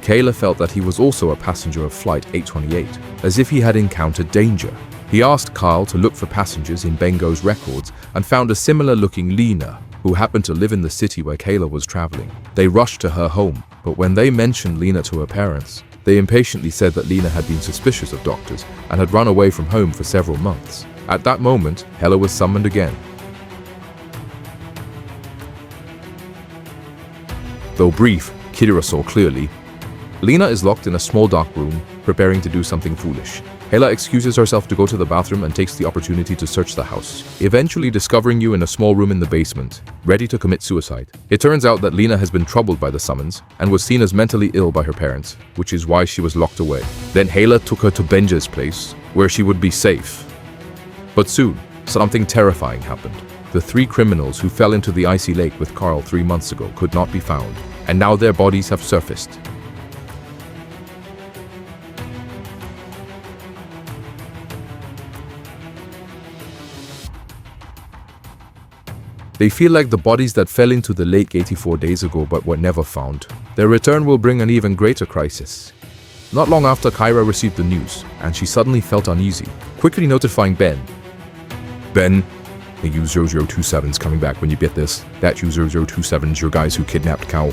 Kayla felt that he was also a passenger of Flight 828, as if he had encountered danger. He asked Carl to look for passengers in Bengo's records and found a similar-looking Lena, who happened to live in the city where Kayla was traveling. They rushed to her home, but when they mentioned Lena to her parents, they impatiently said that Lena had been suspicious of doctors and had run away from home for several months. At that moment, Hela was summoned again. Though brief, Kira saw clearly. Lena is locked in a small dark room, preparing to do something foolish. Hela excuses herself to go to the bathroom and takes the opportunity to search the house, eventually discovering you in a small room in the basement, ready to commit suicide. It turns out that Lena has been troubled by the summons and was seen as mentally ill by her parents, which is why she was locked away. Then Hela took her to Benja's place, where she would be safe. But soon, something terrifying happened. The 3 criminals who fell into the icy lake with Carl 3 months ago could not be found, and now their bodies have surfaced. They feel like the bodies that fell into the lake 84 days ago but were never found. Their return will bring an even greater crisis. Not long after Kyra received the news, and she suddenly felt uneasy, quickly notifying Ben. Ben, the U0027 is coming back when you get this. That U0027 is your guys who kidnapped Cal.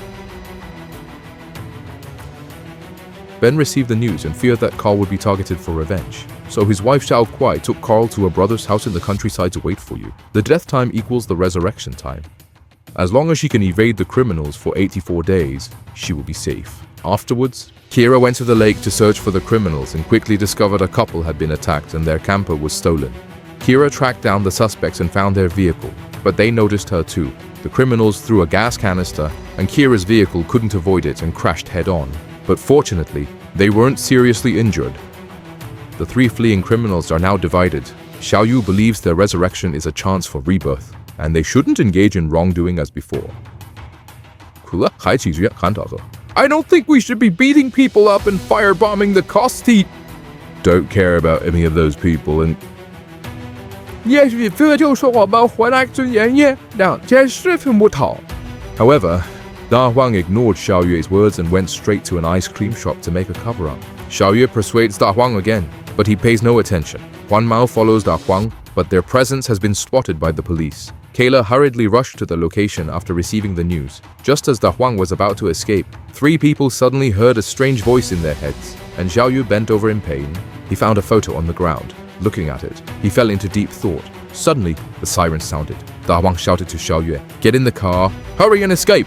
Ben received the news and feared that Carl would be targeted for revenge. So his wife Xiao Kuai took Carl to a brother's house in the countryside to wait for you. The death time equals the resurrection time. As long as she can evade the criminals for 84 days, she will be safe. Afterwards, Kira went to the lake to search for the criminals and quickly discovered a couple had been attacked and their camper was stolen. Kira tracked down the suspects and found their vehicle, but they noticed her too. The criminals threw a gas canister and Kira's vehicle couldn't avoid it and crashed head-on. But fortunately, they weren't seriously injured. The three fleeing criminals are now divided. Xiao Yu believes their resurrection is a chance for rebirth, and they shouldn't engage in wrongdoing as before. I don't think we should be beating people up and firebombing the cost. Don't care about any of those people and... However, Da Huang ignored Xiao Yue's words and went straight to an ice cream shop to make a cover-up. Xiao Yue persuades Da Huang again, but he pays no attention. Huan Mao follows Da Huang, but their presence has been spotted by the police. Kayla hurriedly rushed to the location after receiving the news. Just as Da Huang was about to escape, three people suddenly heard a strange voice in their heads, and Xiao Yu bent over in pain. He found a photo on the ground. Looking at it, he fell into deep thought. Suddenly, the siren sounded. Da Huang shouted to Xiao Yue, "Get in the car, hurry and escape!"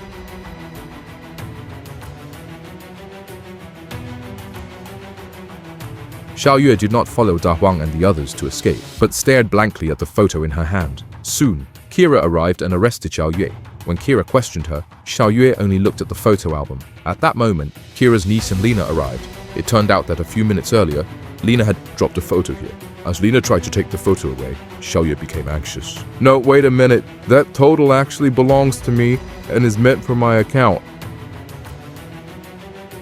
Xiao Yue did not follow Da Huang and the others to escape, but stared blankly at the photo in her hand. Soon, Kira arrived and arrested Xiao Yue. When Kira questioned her, Xiao Yue only looked at the photo album. At that moment, Kira's niece and Lena arrived. It turned out that a few minutes earlier, Lena had dropped a photo here. As Lena tried to take the photo away, Xiao Yue became anxious. No, wait a minute. That total actually belongs to me and is meant for my account.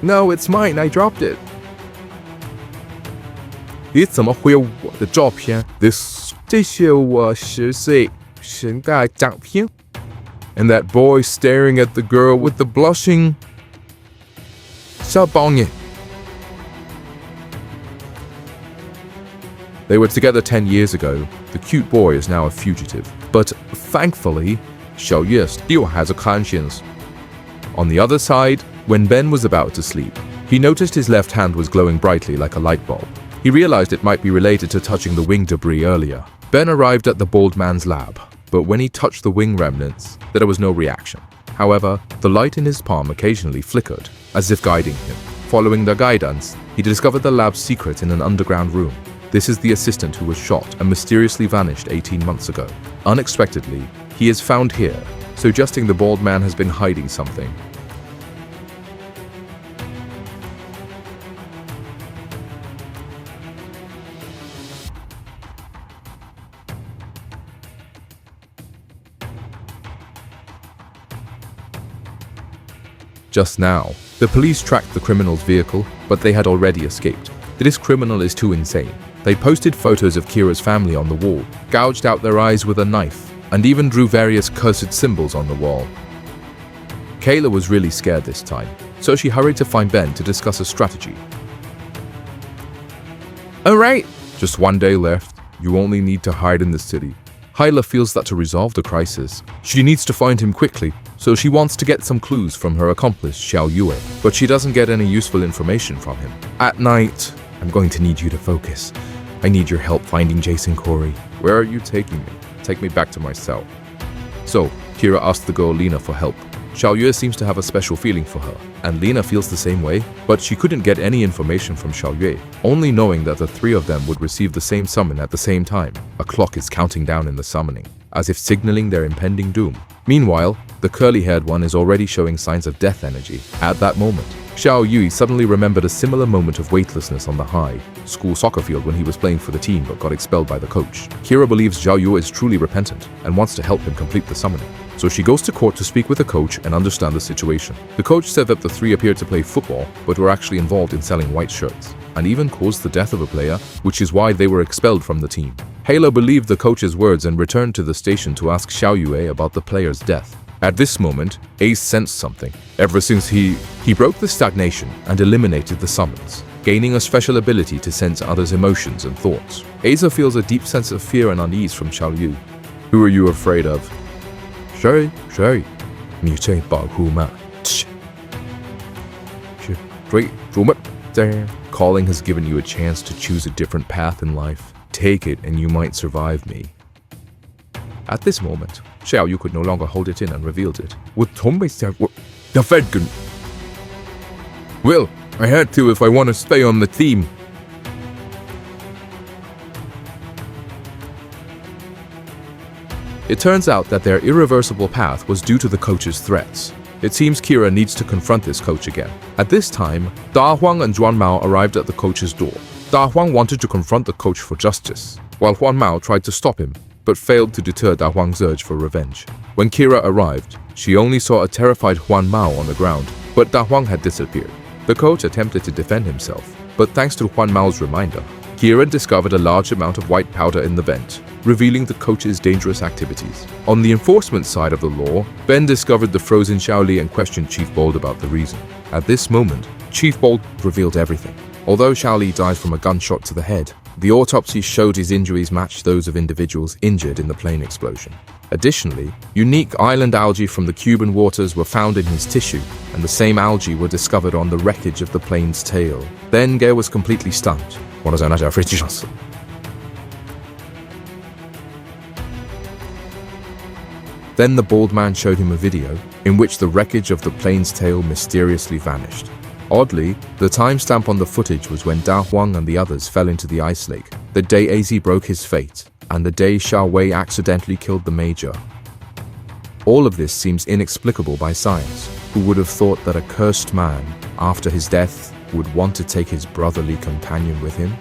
No, it's mine. I dropped it. 你怎么会有我的照片 这是我10岁时的照片 And that boy staring at the girl with the blushing 小包年 They were together 10 years ago. The cute boy is now a fugitive. But thankfully, Xiao Yue still has a conscience. On the other side, when Ben was about to sleep, he noticed his left hand was glowing brightly like a light bulb. He realized it might be related to touching the wing debris earlier. Ben arrived at the bald man's lab, but when he touched the wing remnants, there was no reaction. However, the light in his palm occasionally flickered, as if guiding him. Following their guidance, he discovered the lab's secret in an underground room. This is the assistant who was shot and mysteriously vanished 18 months ago. Unexpectedly, he is found here, suggesting the bald man has been hiding something. Just now, the police tracked the criminal's vehicle, but they had already escaped. This criminal is too insane. They posted photos of Kira's family on the wall, gouged out their eyes with a knife, and even drew various cursed symbols on the wall. Kayla was really scared this time, so she hurried to find Ben to discuss a strategy. Alright, just one day left. You only need to hide in the city. Hyla feels that to resolve the crisis, she needs to find him quickly, so she wants to get some clues from her accomplice Xiao Yue, but she doesn't get any useful information from him. At night, I'm going to need you to focus. I need your help finding Jason Corey. Where are you taking me? Take me back to my cell. So, Kira asked the girl Lena for help. Xiao Yue seems to have a special feeling for her, and Lena feels the same way, but she couldn't get any information from Xiao Yue, only knowing that the three of them would receive the same summon at the same time. A clock is counting down in the summoning, as if signaling their impending doom. Meanwhile, the curly-haired one is already showing signs of death energy. At that moment, Xiao Yue suddenly remembered a similar moment of weightlessness on the high school soccer field when he was playing for the team but got expelled by the coach. Kira believes Xiao Yue is truly repentant and wants to help him complete the summoning. So she goes to court to speak with the coach and understand the situation. The coach said that the three appeared to play football but were actually involved in selling white shirts, and even caused the death of a player, which is why they were expelled from the team. Halo believed the coach's words and returned to the station to ask Xiao Yue about the player's death. At this moment, Ace sensed something. Ever since he broke the stagnation and eliminated the summons, gaining a special ability to sense others' emotions and thoughts. Aza feels a deep sense of fear and unease from Xiao Yu. Who are you afraid of? Sherry, 你最保护吗? Calling has given you a chance to choose a different path in life. Take it and you might survive me. At this moment, Xiao Yu could no longer hold it in and revealed it. Well, I had to if I want to stay on the team. It turns out that their irreversible path was due to the coach's threats. It seems Kira needs to confront this coach again. At this time, Da Huang and Juan Mao arrived at the coach's door. Da Huang wanted to confront the coach for justice, while Juan Mao tried to stop him, but failed to deter Da Huang's urge for revenge. When Kira arrived, she only saw a terrified Juan Mao on the ground, but Da Huang had disappeared. The coach attempted to defend himself, but thanks to Juan Mao's reminder, Kira discovered a large amount of white powder in the vent, revealing the coach's dangerous activities. On the enforcement side of the law, Ben discovered the frozen Xiaoli and questioned Chief Bold about the reason. At this moment, Chief Bold revealed everything. Although Xiaoli died from a gunshot to the head, the autopsy showed his injuries matched those of individuals injured in the plane explosion. Additionally, unique island algae from the Cuban waters were found in his tissue, and the same algae were discovered on the wreckage of the plane's tail. Then Gare was completely stunned. Then the bald man showed him a video in which the wreckage of the plane's tail mysteriously vanished. Oddly, the timestamp on the footage was when Da Huang and the others fell into the ice lake, the day Az broke his fate, and the day Xiao Wei accidentally killed the Major. All of this seems inexplicable by science. Who would have thought that a cursed man, after his death, would want to take his brotherly companion with him?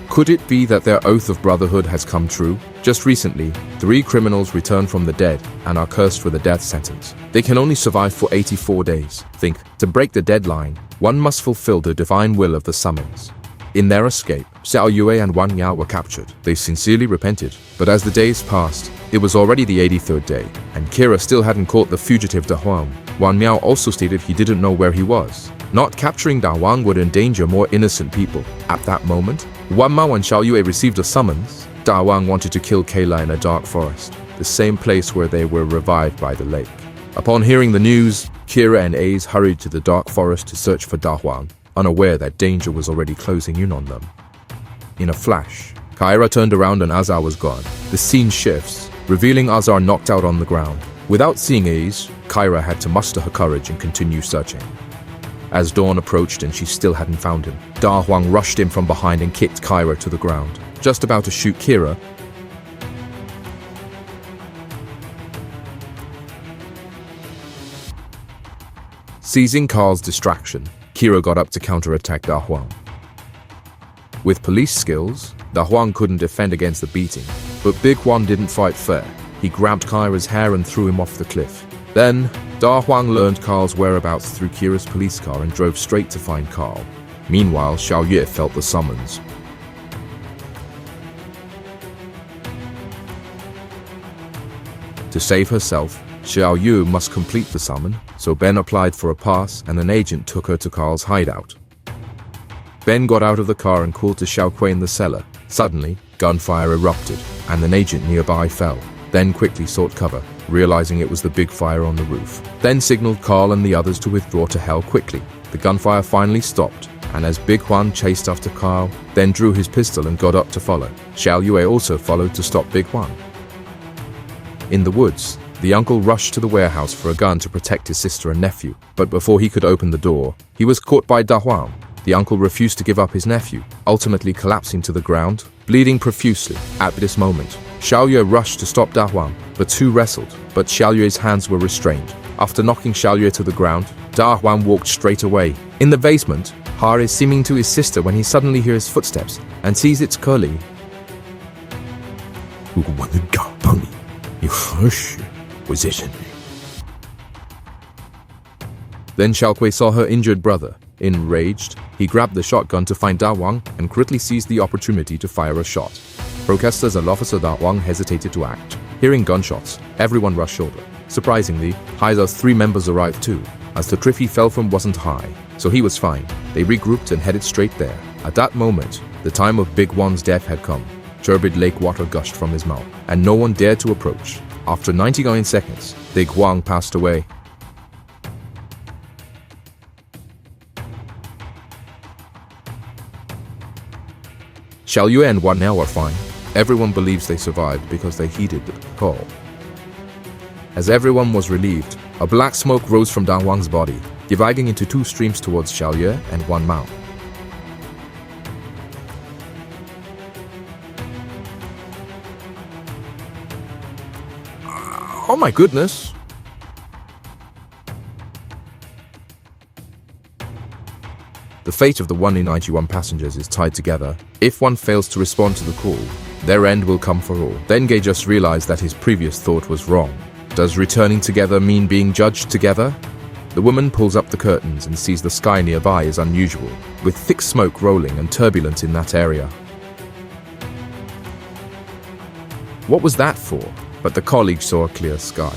Could it be that their oath of brotherhood has come true? Just recently, 3 criminals returned from the dead and are cursed with a death sentence. They can only survive for 84 days. Think, to break the deadline, one must fulfill the divine will of the summons. In their escape, Xiao Yue and Wang Yao were captured. They sincerely repented, but as the days passed, it was already the 83rd day, and Kira still hadn't caught the fugitive Da Huang. Wang Miao also stated he didn't know where he was. Not capturing Da Huang would endanger more innocent people. At that moment, Wang Mao and Xiao Yue received a summons. Da Huang wanted to kill Kayla in a dark forest, the same place where they were revived by the lake. Upon hearing the news, Kira and Az hurried to the dark forest to search for Da Huang, unaware that danger was already closing in on them. In a flash, Kyra turned around and Azar was gone. The scene shifts, revealing Azar knocked out on the ground. Without seeing Az, Kyra had to muster her courage and continue searching. As dawn approached and she still hadn't found him, Da Huang rushed in from behind and kicked Kyra to the ground. Just about to shoot Kira, seizing Carl's distraction, Kira got up to counterattack Da Huang. With police skills, Da Huang couldn't defend against the beating, but Big Juan didn't fight fair. He grabbed Kyra's hair and threw him off the cliff. Then, Da Huang learned Carl's whereabouts through Kira's police car and drove straight to find Carl. Meanwhile, Xiao Yue felt the summons. To save herself, Xiao Yu must complete the summon, so Ben applied for a pass and an agent took her to Carl's hideout. Ben got out of the car and called to Xiao Kui in the cellar. Suddenly, gunfire erupted, and an agent nearby fell, then quickly sought cover, realizing it was the big fire on the roof. Then signaled Carl and the others to withdraw to hell quickly. The gunfire finally stopped, and as Big Juan chased after Carl, then drew his pistol and got up to follow. Xiao Yue also followed to stop Big Juan. In the woods, the uncle rushed to the warehouse for a gun to protect his sister and nephew, but before he could open the door, he was caught by Da Huang. The uncle refused to give up his nephew, ultimately collapsing to the ground, bleeding profusely. At this moment, Xiao Yue rushed to stop Da Huang. The two wrestled, but Xiao Yue's hands were restrained. After knocking Xiao Yue to the ground, Da Huang walked straight away. In the basement, Har is seeming to his sister when he suddenly hears footsteps and sees it's Curly. Then Xiao Kui saw her injured brother. Enraged, he grabbed the shotgun to find Da Huang and quickly seized the opportunity to fire a shot. Protesters and Officer Da Wang hesitated to act. Hearing gunshots, everyone rushed shoulder. Surprisingly, Haida's 3 members arrived too, as the cliff he fell from wasn't high, so he was fine. They regrouped and headed straight there. At that moment, the time of Big One's death had come. Turbid lake water gushed from his mouth, and no one dared to approach. After 99 seconds, Big Wang passed away. Xiao Yue and Wan now are fine. Everyone believes they survived because they heeded the call. As everyone was relieved, a black smoke rose from Dan Wang's body, dividing into 2 streams towards Xiao Yue and Wan Mao. Oh my goodness! The fate of the 1 in 91 passengers is tied together. If one fails to respond to the call, their end will come for all. Then Gay just realized that his previous thought was wrong. Does returning together mean being judged together? The woman pulls up the curtains and sees the sky nearby is unusual, with thick smoke rolling and turbulent in that area. What was that for? But the colleagues saw a clear sky.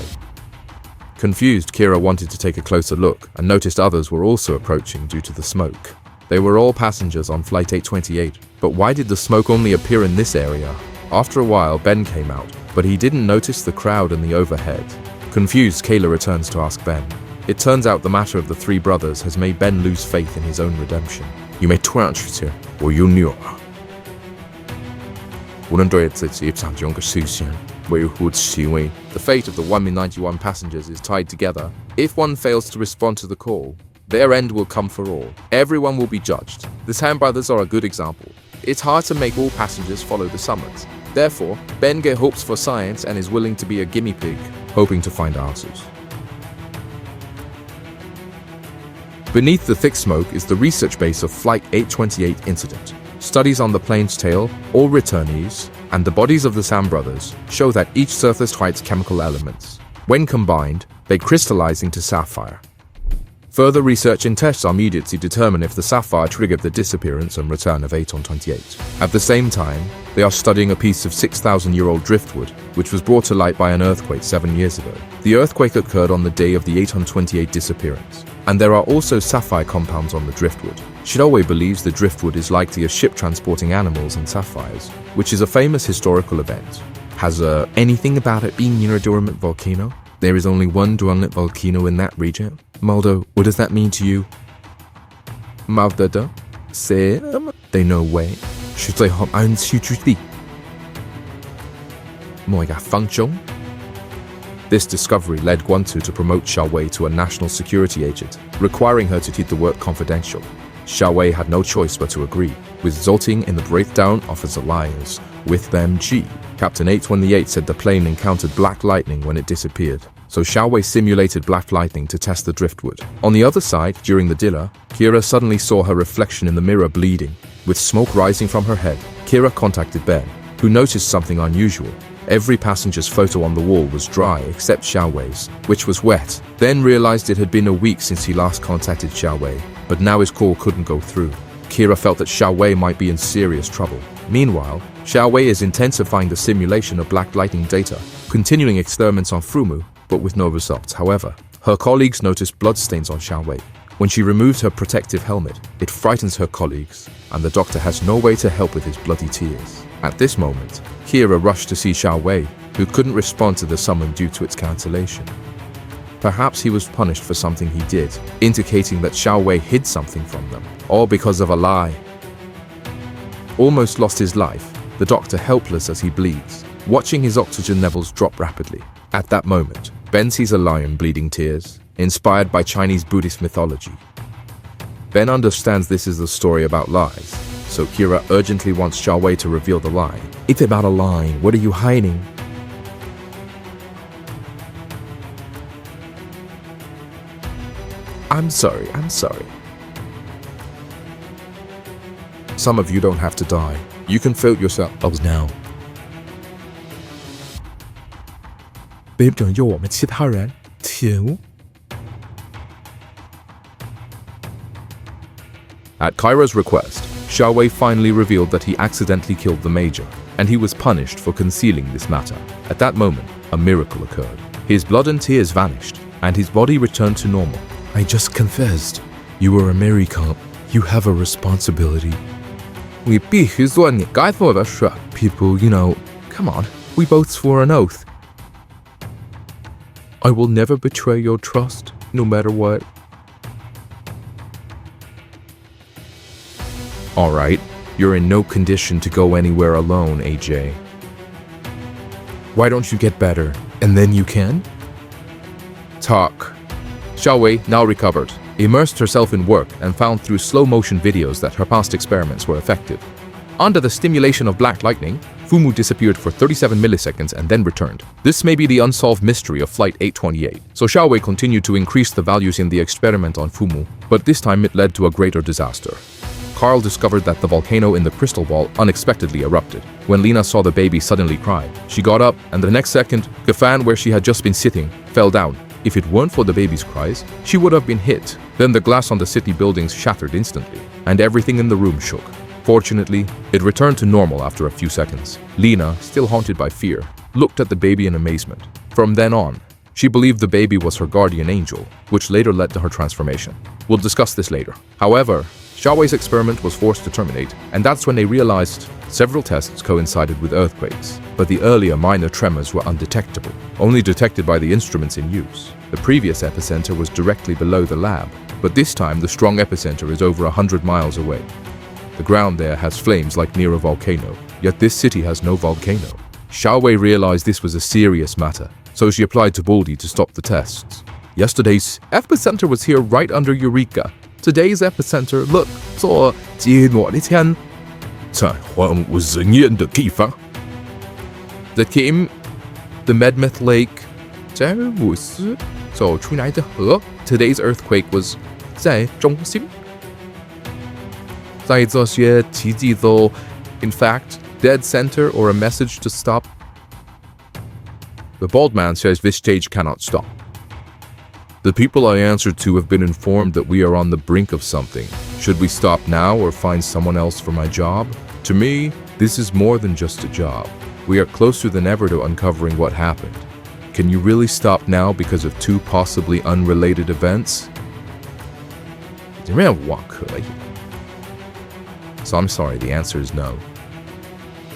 Confused, Kira wanted to take a closer look and noticed others were also approaching due to the smoke. They were all passengers on Flight 828, but why did the smoke only appear in this area? After a while, Ben came out, but he didn't notice the crowd in the overhead. Confused, Kayla returns to ask Ben. It turns out the matter of the 3 brothers has made Ben lose faith in his own redemption. You may turn here, or you knew. 无论对自己产生的事情，维护行为。The fate of the 1 in 91 passengers is tied together. If one fails to respond to the call, their end will come for all. Everyone will be judged. The Tan brothers are a good example. It's hard to make all passengers follow the summons. Therefore, Benge hopes for science and is willing to be a guinea pig, hoping to find answers. Beneath the thick smoke is the research base of Flight 828 incident. Studies on the plane's tail, all returnees, and the bodies of the Sam brothers show that each surface hides chemical elements. When combined, they crystallize into sapphire. Further research and tests are needed to determine if the sapphire triggered the disappearance and return of 828. At the same time, they are studying a piece of 6,000-year-old driftwood, which was brought to light by an earthquake 7 years ago. The earthquake occurred on the day of the 828 disappearance, and there are also sapphire compounds on the driftwood. Shiroe believes the driftwood is likely a ship transporting animals and sapphires, which is a famous historical event. Has anything about it being near a dormant volcano? There is only one dormant volcano in that region. Maldo, what does that mean to you? Maldo, say, they no way. Should they hop on to Moiga function? This discovery led Guantu to promote Xiao Wei to a national security agent, requiring her to keep the work confidential. Xiao Wei had no choice but to agree, resulting in the breakdown of his alliance with them G. Captain 828 said the plane encountered black lightning when it disappeared, so Xiao Wei simulated black lightning to test the driftwood. On the other side, during the dinner, Kira suddenly saw her reflection in the mirror bleeding. With smoke rising from her head, Kira contacted Ben, who noticed something unusual. Every passenger's photo on the wall was dry except Xiao Wei's, which was wet. Ben realized it had been a week since he last contacted Xiao Wei, but now his call couldn't go through. Kira felt that Xiao Wei might be in serious trouble. Meanwhile, Xiao Wei is intensifying the simulation of black lightning data, continuing experiments on Frumu, but with no results. However, her colleagues noticed bloodstains on Xiao Wei. When she removed her protective helmet, it frightens her colleagues, and the doctor has no way to help with his bloody tears. At this moment, Kira rushed to see Xiao Wei, who couldn't respond to the summon due to its cancellation. Perhaps he was punished for something he did, indicating that Xiao Wei hid something from them, all because of a lie. Almost lost his life, the doctor helpless as he bleeds, watching his oxygen levels drop rapidly. At that moment, Ben sees a lion bleeding tears, inspired by Chinese Buddhist mythology. Ben understands this is a story about lies, so Kira urgently wants Xiao Wei to reveal the lie. It's about a lie, what are you hiding? I'm sorry. Some of you don't have to die. You can feel yourselves now. 别拯救我们其他人，请。At Kyra's request, Xiao Wei finally revealed that he accidentally killed the Major, and he was punished for concealing this matter. At that moment, a miracle occurred. His blood and tears vanished, and his body returned to normal. I just confessed. You were a Mary cop. You have a responsibility. We 必须做你该做的事. People, come on. We both swore an oath. I will never betray your trust, no matter what. Alright, you're in no condition to go anywhere alone, AJ. Why don't you get better, and then you can? Talk. Xiao Wei, now recovered, immersed herself in work and found through slow-motion videos that her past experiments were effective. Under the stimulation of black lightning, Fumu disappeared for 37 milliseconds and then returned. This may be the unsolved mystery of Flight 828. So Xiao Wei continued to increase the values in the experiment on Fumu, but this time it led to a greater disaster. Carl discovered that the volcano in the crystal ball unexpectedly erupted. When Lena saw the baby suddenly cry, she got up, and the next second, the fan where she had just been sitting fell down. If it weren't for the baby's cries, she would have been hit. Then the glass on the city buildings shattered instantly, and everything in the room shook. Fortunately, it returned to normal after a few seconds. Lena, still haunted by fear, looked at the baby in amazement. From then on, she believed the baby was her guardian angel, which later led to her transformation. We'll discuss this later. However, Xiao Wei's experiment was forced to terminate, and that's when they realized several tests coincided with earthquakes, but the earlier minor tremors were undetectable, only detected by the instruments in use. The previous epicenter was directly below the lab, but this time the strong epicenter is over 100 miles away. The ground there has flames like near a volcano, yet this city has no volcano. Xiao Wei realized this was a serious matter, so she applied to Baldy to stop the tests. Yesterday's epicenter was here right under Eureka. Today's epicenter, look, 做接诺的天，在荒无人烟的地方。The Kim, the Medmeth Lake, 在乌斯走出来的河。Today's earthquake was 在中心。在这些奇迹都 in fact, dead center or a message to stop. The bald man says this stage cannot stop. The people I answered to have been informed that we are on the brink of something. Should we stop now or find someone else for my job? To me, this is more than just a job. We are closer than ever to uncovering what happened. Can you really stop now because of two possibly unrelated events? So I'm sorry, the answer is no.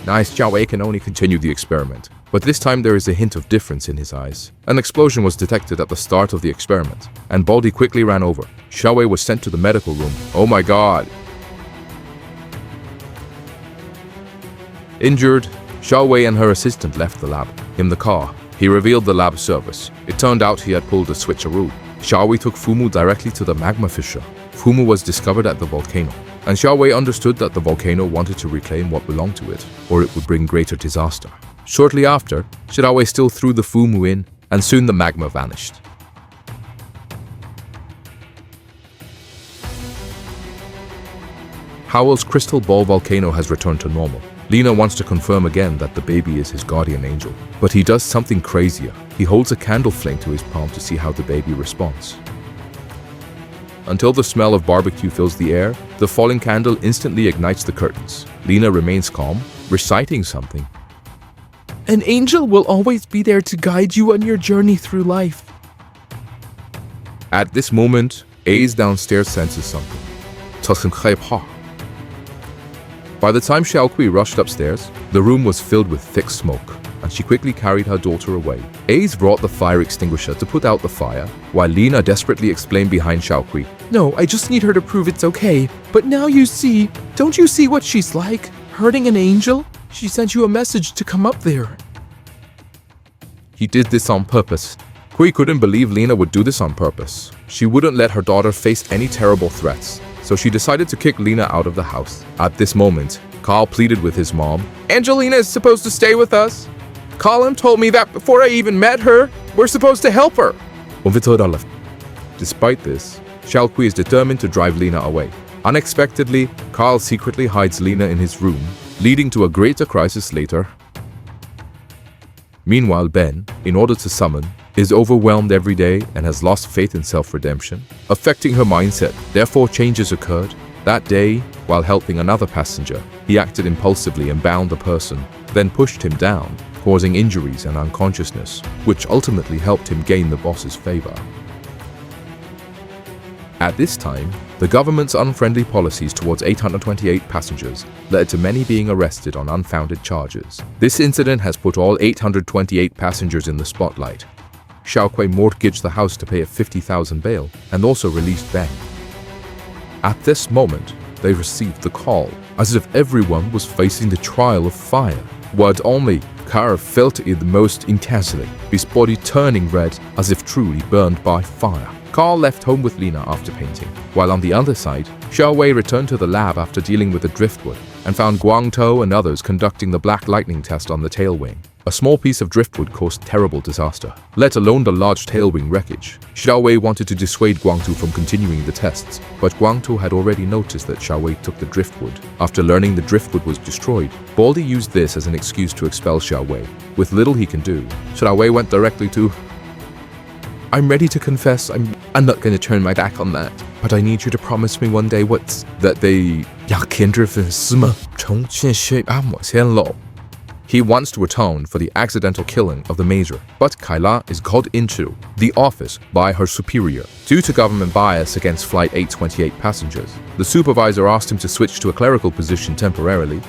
Nice, Xiao Wei can only continue the experiment. But this time there is a hint of difference in his eyes. An explosion was detected at the start of the experiment, and Baldy quickly ran over. Xiao Wei was sent to the medical room. Oh my god! Injured, Xiao Wei and her assistant left the lab. In the car, he revealed the lab service. It turned out he had pulled a switcheroo. Xiao Wei took Fumu directly to the magma fissure. Fumu was discovered at the volcano, and Xiao Wei understood that the volcano wanted to reclaim what belonged to it, or it would bring greater disaster. Shortly after, Xiao Wei still threw the Fumu in, and soon the magma vanished. Howell's crystal ball volcano has returned to normal. Lena wants to confirm again that the baby is his guardian angel, but he does something crazier. He holds a candle flame to his palm to see how the baby responds. Until the smell of barbecue fills the air, the falling candle instantly ignites the curtains. Lena remains calm, reciting something. An angel will always be there to guide you on your journey through life. At this moment, A's downstairs senses something. By the time Xiaokui rushed upstairs, the room was filled with thick smoke, and she quickly carried her daughter away. A's brought the fire extinguisher to put out the fire, while Lena desperately explained behind Xiaokui. No, I just need her to prove it's okay. But now you see, don't you see what she's like? Hurting an angel? She sent you a message to come up there. He did this on purpose. Kui couldn't believe Lena would do this on purpose. She wouldn't let her daughter face any terrible threats, so she decided to kick Lena out of the house. At this moment, Carl pleaded with his mom. Angelina is supposed to stay with us. Colin told me that before I even met her. We're supposed to help her. Despite this, Xiaokui is determined to drive Lena away. Unexpectedly, Carl secretly hides Lena in his room, leading to a greater crisis later. Meanwhile, Ben, in order to summon, is overwhelmed every day and has lost faith in self-redemption, affecting her mindset. Therefore, changes occurred. That day, while helping another passenger, he acted impulsively and bound the person, then pushed him down, causing injuries and unconsciousness, which ultimately helped him gain the boss's favor. At this time, the government's unfriendly policies towards 828 passengers led to many being arrested on unfounded charges. This incident has put all 828 passengers in the spotlight. Xiaohui mortgaged the house to pay a 50,000 bail and also released Ben. At this moment, they received the call, as if everyone was facing the trial of fire. Word only, Kara felt it the most intensely, his body turning red as if truly burned by fire. Carl left home with Lina after painting, while on the other side, Xiaowei returned to the lab after dealing with the driftwood and found Guangtou and others conducting the black lightning test on the tail wing. A small piece of driftwood caused terrible disaster, let alone the large tail wing wreckage. Xiaowei wanted to dissuade Guangtou from continuing the tests, but Guangtou had already noticed that Xiaowei took the driftwood. After learning the driftwood was destroyed, Baldy used this as an excuse to expel Xiaowei. With little he can do, Xiaowei went directly to, "I'm ready to confess, I'm not going to turn my back on that. But I need you to promise me one day that they He wants to atone for the accidental killing of the major, but Kaila is called into the office by her superior. Due to government bias against Flight 828 passengers, the supervisor asked him to switch to a clerical position temporarily.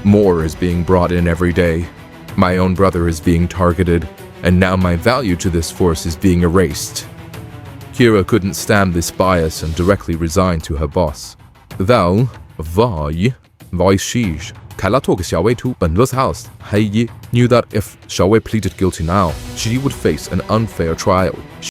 More is being brought in every day. My own brother is being targeted, and now my value to this force is being erased. Kira couldn't stand this bias and directly resigned to her boss. Thou, Vai, Sheesh, Kaila took Xiaowei to Benle's house. He knew that if Xiaowei pleaded guilty now, she would face an unfair trial.